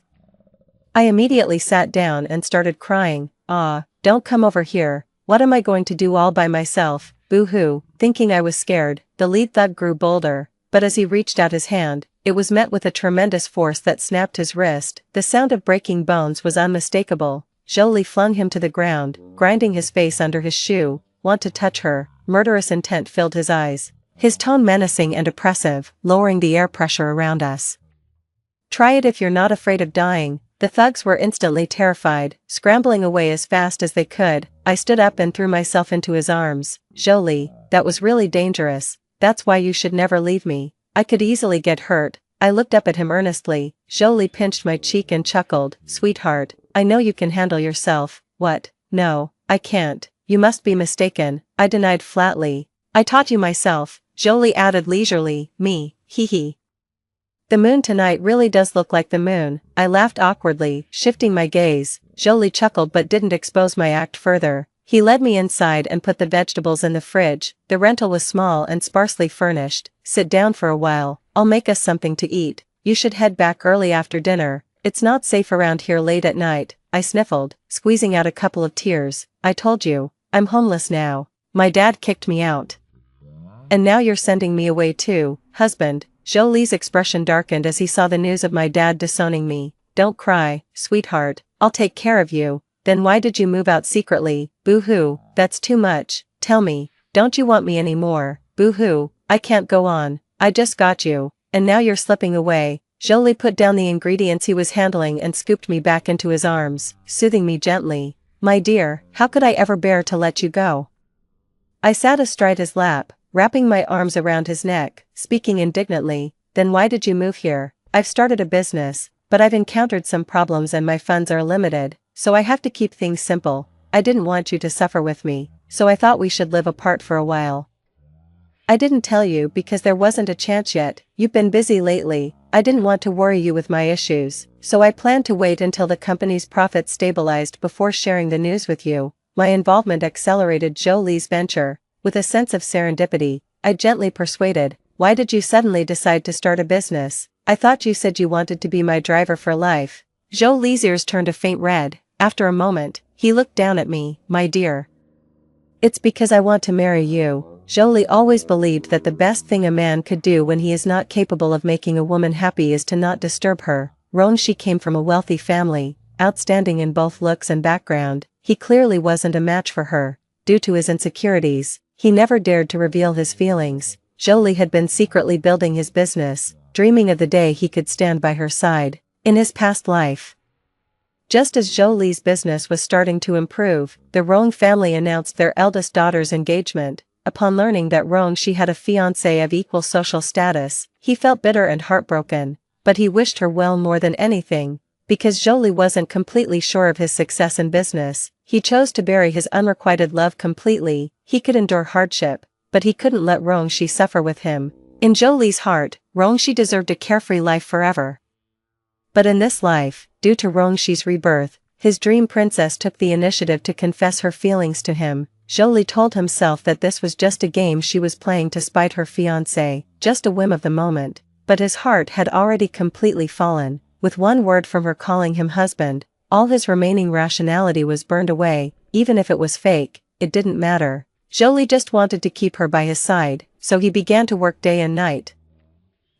I immediately sat down and started crying. Ah, don't come over here. What am I going to do all by myself? Boo-hoo. Thinking I was scared, the lead thug grew bolder, but as he reached out his hand, it was met with a tremendous force that snapped his wrist. The sound of breaking bones was unmistakable. Jolie flung him to the ground, grinding his face under his shoe. Want to touch her? Murderous intent filled his eyes, his tone menacing and oppressive, lowering the air pressure around us. Try it if you're not afraid of dying. The thugs were instantly terrified, scrambling away as fast as they could. I stood up and threw myself into his arms. Jolie, that was really dangerous. That's why you should never leave me. I could easily get hurt. I looked up at him earnestly. Jolie pinched my cheek and chuckled. Sweetheart, I know you can handle yourself. What? No, I can't. You must be mistaken. I denied flatly. I taught you myself. Jolie added leisurely. Me, hee hee. The moon tonight really does look like the moon. I laughed awkwardly, shifting my gaze. Jolie chuckled but didn't expose my act further. He led me inside and put the vegetables in the fridge. The rental was small and sparsely furnished. Sit down for a while. I'll make us something to eat. You should head back early after dinner. It's not safe around here late at night. I sniffled, squeezing out a couple of tears. I told you, I'm homeless now. My dad kicked me out. And now you're sending me away too, husband. Jolie's expression darkened as he saw the news of my dad disowning me. Don't cry, sweetheart, I'll take care of you. Then why did you move out secretly? Boo-hoo, that's too much. Tell me, don't you want me anymore? Boo-hoo, I can't go on. I just got you, and now you're slipping away. Jolie put down the ingredients he was handling and scooped me back into his arms, soothing me gently. My dear, how could I ever bear to let you go? I sat astride his lap, wrapping my arms around his neck, speaking indignantly. Then why did you move here? I've started a business, but I've encountered some problems and my funds are limited, so I have to keep things simple. I didn't want you to suffer with me, so I thought we should live apart for a while. I didn't tell you because there wasn't a chance yet. You've been busy lately. I didn't want to worry you with my issues, so I planned to wait until the company's profits stabilized before sharing the news with you. My involvement accelerated Jolie's venture. With a sense of serendipity, I gently persuaded, "Why did you suddenly decide to start a business? I thought you said you wanted to be my driver for life." Jolie's ears turned a faint red. After a moment, he looked down at me. "My dear, it's because I want to marry you." Jolie always believed that the best thing a man could do when he is not capable of making a woman happy is to not disturb her. She came from a wealthy family, outstanding in both looks and background. He clearly wasn't a match for her. Due to his insecurities, he never dared to reveal his feelings. Jolie had been secretly building his business, dreaming of the day he could stand by her side. In his past life, just as Jolie's business was starting to improve, the Rong family announced their eldest daughter's engagement. Upon learning that she had a fiancé of equal social status, he felt bitter and heartbroken, but he wished her well more than anything. Because Jolie wasn't completely sure of his success in business, he chose to bury his unrequited love completely. He could endure hardship, but he couldn't let she suffer with him. In Jolie's heart, she deserved a carefree life forever. But in this life, due to She's rebirth, his dream princess took the initiative to confess her feelings to him. Jolie told himself that this was just a game she was playing to spite her fiancé, just a whim of the moment, but his heart had already completely fallen. With one word from her calling him husband, all his remaining rationality was burned away. Even if it was fake, it didn't matter. Jolie just wanted to keep her by his side, so he began to work day and night,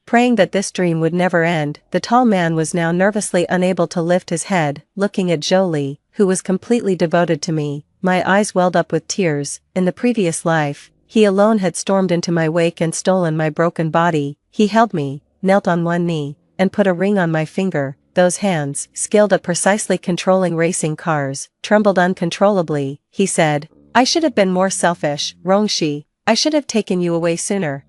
praying that this dream would never end. The tall man was now nervously unable to lift his head, looking at Jolie, who was completely devoted to me. My eyes welled up with tears. In the previous life, he alone had stormed into my wake and stolen my broken body. He held me, knelt on one knee, and put a ring on my finger. Those hands, skilled at precisely controlling racing cars, trembled uncontrollably. He said, "I should have been more selfish, Rongshi. I should have taken you away sooner."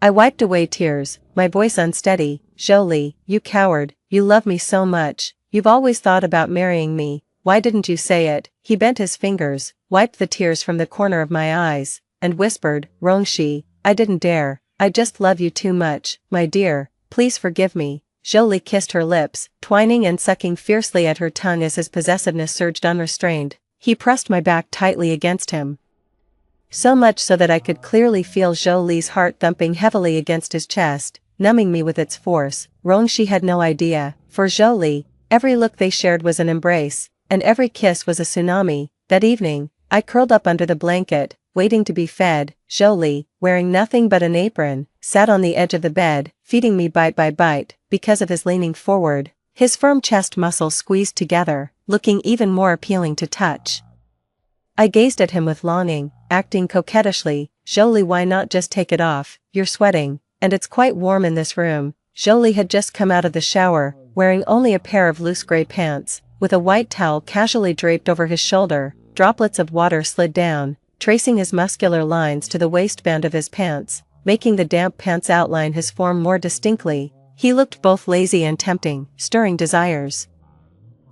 I wiped away tears, my voice unsteady. "Jolie, you coward, you love me so much. You've always thought about marrying me. Why didn't you say it?" He bent his fingers, wiped the tears from the corner of my eyes, and whispered, "Rongshi, I didn't dare. I just love you too much, my dear. Please forgive me." Jolie kissed her lips, twining and sucking fiercely at her tongue as his possessiveness surged unrestrained. He pressed my back tightly against him, so much so that I could clearly feel Jolie's heart thumping heavily against his chest, numbing me with its force. Rongshi had no idea. For Jolie, every look they shared was an embrace, and every kiss was a tsunami. That evening, I curled up under the blanket, waiting to be fed. Jolie, wearing nothing but an apron, sat on the edge of the bed, feeding me bite by bite. Because of his leaning forward, his firm chest muscles squeezed together, looking even more appealing to touch. I gazed at him with longing, acting coquettishly. "Jolie, why not just take it off? You're sweating, and it's quite warm in this room." Jolie had just come out of the shower, wearing only a pair of loose gray pants, with a white towel casually draped over his shoulder. Droplets of water slid down, tracing his muscular lines to the waistband of his pants, making the damp pants outline his form more distinctly. He looked both lazy and tempting, stirring desires.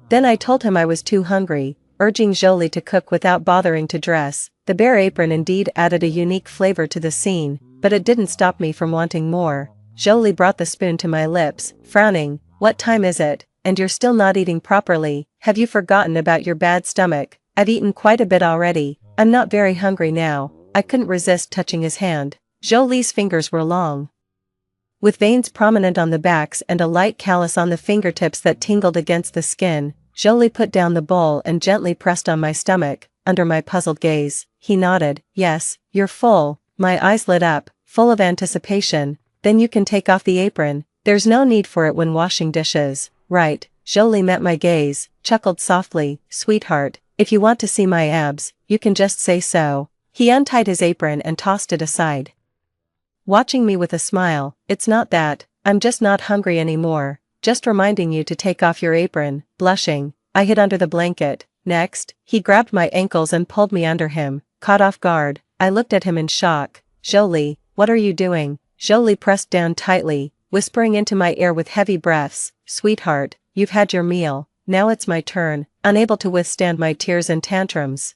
Then I told him I was too hungry, urging Jolie to cook without bothering to dress. The bare apron indeed added a unique flavor to the scene, but it didn't stop me from wanting more. Jolie brought the spoon to my lips, frowning. "What time is it? And you're still not eating properly. Have you forgotten about your bad stomach?" "I've eaten quite a bit already. I'm not very hungry now." I couldn't resist touching his hand. Jolie's fingers were long, with veins prominent on the backs and a light callus on the fingertips that tingled against the skin. Jolie put down the bowl and gently pressed on my stomach. Under my puzzled gaze, he nodded. "Yes, you're full." My eyes lit up, full of anticipation. "Then you can take off the apron. There's no need for it when washing dishes." "Right." Jolie met my gaze, chuckled softly. "Sweetheart, if you want to see my abs, you can just say so." He untied his apron and tossed it aside, watching me with a smile. "It's not that, I'm just not hungry anymore. Just reminding you to take off your apron." Blushing, I hid under the blanket. Next, he grabbed my ankles and pulled me under him. Caught off guard, I looked at him in shock. "Jolie, what are you doing?" Jolie pressed down tightly, whispering into my ear with heavy breaths, "Sweetheart, you've had your meal, now it's my turn," unable to withstand my tears and tantrums.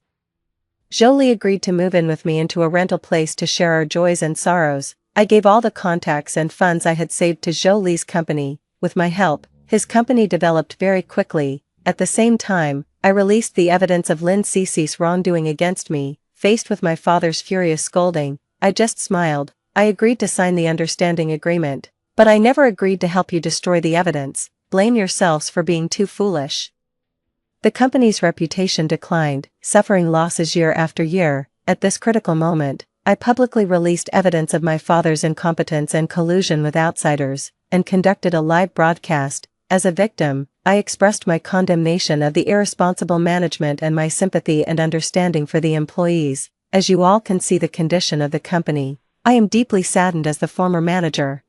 Jolie agreed to move in with me into a rental place to share our joys and sorrows. I gave all the contacts and funds I had saved to Jolie's company. With my help, his company developed very quickly. At the same time, I released the evidence of Lin Cece's wrongdoing against me. Faced with my father's furious scolding, I just smiled. I agreed to sign the understanding agreement, but I never agreed to help you destroy the evidence. Blame yourselves for being too foolish. The company's reputation declined, suffering losses year after year. At this critical moment, I publicly released evidence of my father's incompetence and collusion with outsiders, and conducted a live broadcast. As a victim, I expressed my condemnation of the irresponsible management and my sympathy and understanding for the employees. As you all can see the condition of the company, I am deeply saddened as the former manager.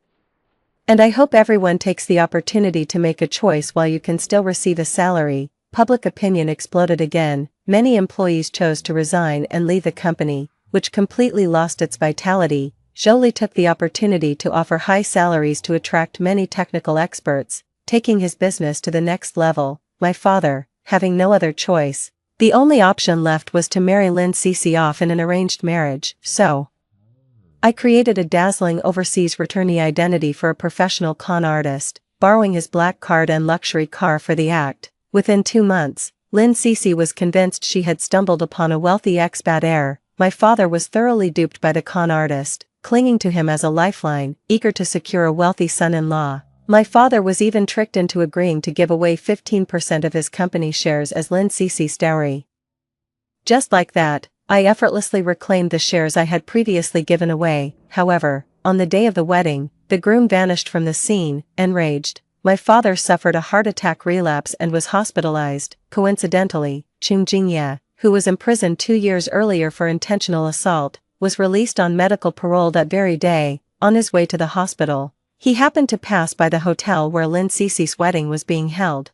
And I hope everyone takes the opportunity to make a choice while you can still receive a salary. Public opinion exploded again. Many employees chose to resign and leave the company, which completely lost its vitality. Jolie took the opportunity to offer high salaries to attract many technical experts, taking his business to the next level. My father, having no other choice, the only option left was to marry Lin Cece off in an arranged marriage. So I created a dazzling overseas returnee identity for a professional con artist, borrowing his black card and luxury car for the act. Within 2 months, Lin Cece was convinced she had stumbled upon a wealthy expat heir. My father was thoroughly duped by the con artist, clinging to him as a lifeline, eager to secure a wealthy son-in-law. My father was even tricked into agreeing to give away 15% of his company shares as Lin Cece's dowry. Just like that, I effortlessly reclaimed the shares I had previously given away. However, on the day of the wedding, the groom vanished from the scene. Enraged, my father suffered a heart attack relapse and was hospitalized. Coincidentally, Chung Jingye, who was imprisoned 2 years earlier for intentional assault, was released on medical parole that very day. On his way to the hospital, he happened to pass by the hotel where Lin Cece's wedding was being held.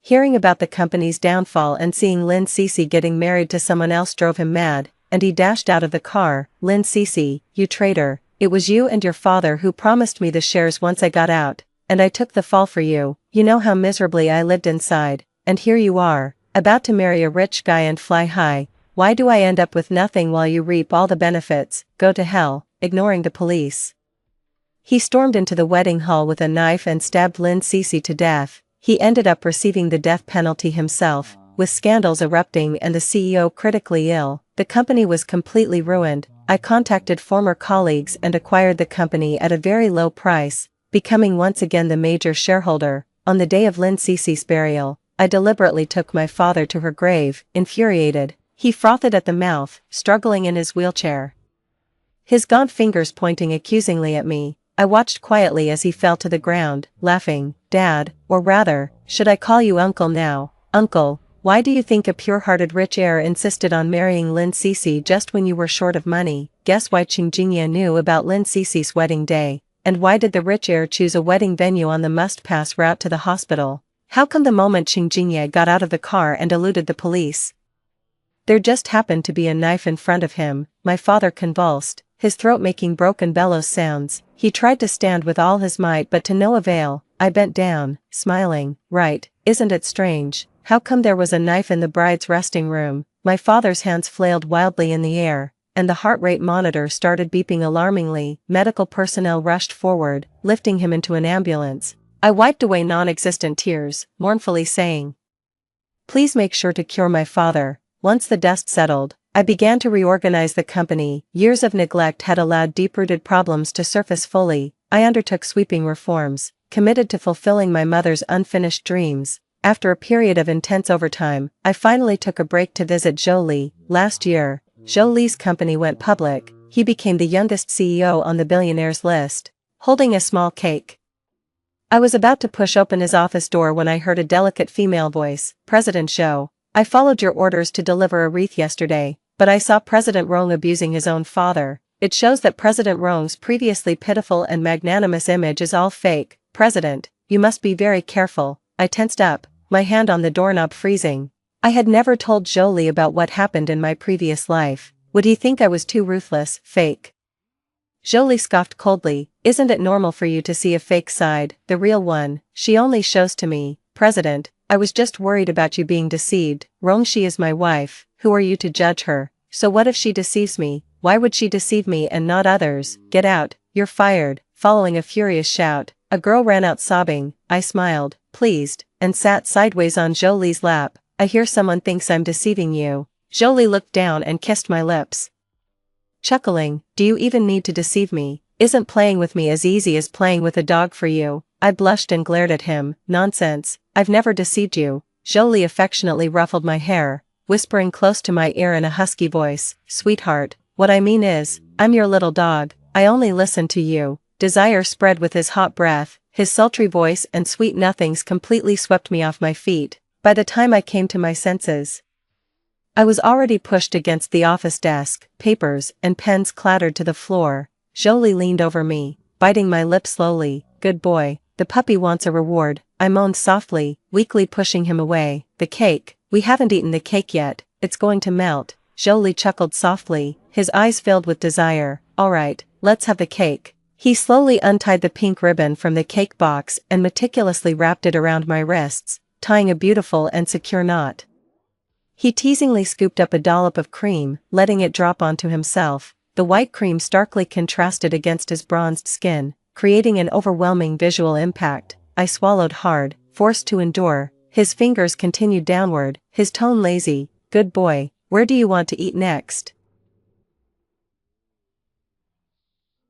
Hearing about the company's downfall and seeing Lin Cece getting married to someone else drove him mad, and he dashed out of the car. "Lin Cece, you traitor, it was you and your father who promised me the shares once I got out, and I took the fall for you. You know how miserably I lived inside, and here you are, about to marry a rich guy and fly high. Why do I end up with nothing while you reap all the benefits? Go to hell," ignoring the police. He stormed into the wedding hall with a knife and stabbed Lin Cece to death. He ended up receiving the death penalty himself. With scandals erupting and the CEO critically ill, the company was completely ruined. I contacted former colleagues and acquired the company at a very low price, becoming once again the major shareholder. On the day of Lin Cece's burial, I deliberately took my father to her grave. Infuriated, he frothed at the mouth, struggling in his wheelchair, his gaunt fingers pointing accusingly at me. I watched quietly as he fell to the ground, laughing. "Dad, or rather, should I call you Uncle now? Uncle, why do you think a pure-hearted rich heir insisted on marrying Lin Cece just when you were short of money?" Guess why Chung Jingye knew about Lin Cece's wedding day? And why did the rich heir choose a wedding venue on the must-pass route to the hospital? How come the moment Chung Jingye got out of the car and eluded the police, there just happened to be a knife in front of him? My father convulsed, his throat making broken bellows sounds. He tried to stand with all his might but to no avail. I bent down, smiling. "Right, isn't it strange? How come there was a knife in the bride's resting room?" My father's hands flailed wildly in the air, and the heart rate monitor started beeping alarmingly. Medical personnel rushed forward, lifting him into an ambulance. I wiped away non-existent tears, mournfully saying, "Please make sure to cure my father." Once the dust settled, I began to reorganize the company. Years of neglect had allowed deep-rooted problems to surface fully. I undertook sweeping reforms, committed to fulfilling my mother's unfinished dreams. After a period of intense overtime, I finally took a break to visit Jolie. Last year, Jolie's company went public. He became the youngest CEO on the billionaires list, holding a small cake. I was about to push open his office door when I heard a delicate female voice. "President Zhou, I followed your orders to deliver a wreath yesterday, but I saw President Rong abusing his own father. It shows that President Rong's previously pitiful and magnanimous image is all fake. President, you must be very careful." I tensed up, my hand on the doorknob freezing. I had never told Jolie about what happened in my previous life. Would he think I was too ruthless? Fake. Jolie scoffed coldly, Isn't it normal for you to see a fake side, the real one, she only shows to me, President? I was just worried about you being deceived. Wrong, she is my wife, who are you to judge her? So what if she deceives me? Why would she deceive me and not others? Get out, you're fired. Following a furious shout, a girl ran out sobbing. I smiled, pleased, and sat sideways on Jolie's lap. I hear someone thinks I'm deceiving you. Jolie looked down and kissed my lips, chuckling, do you even need to deceive me? Isn't playing with me as easy as playing with a dog for you? I blushed and glared at him. Nonsense, I've never deceived you. Jolie affectionately ruffled my hair, whispering close to my ear in a husky voice, sweetheart, what I mean is, I'm your little dog, I only listen to you. Desire spread with his hot breath, his sultry voice and sweet nothings completely swept me off my feet. By the time I came to my senses, I was already pushed against the office desk, papers and pens clattered to the floor. Jolie leaned over me, biting my lip slowly. Good boy, the puppy wants a reward, I moaned softly, weakly pushing him away. The cake, we haven't eaten the cake yet, it's going to melt. Jolie chuckled softly, his eyes filled with desire. Alright, let's have the cake. He slowly untied the pink ribbon from the cake box and meticulously wrapped it around my wrists, tying a beautiful and secure knot. He teasingly scooped up a dollop of cream, letting it drop onto himself. The white cream starkly contrasted against his bronzed skin, creating an overwhelming visual impact. I swallowed hard, forced to endure. His fingers continued downward, his tone lazy. Good boy, where do you want to eat next?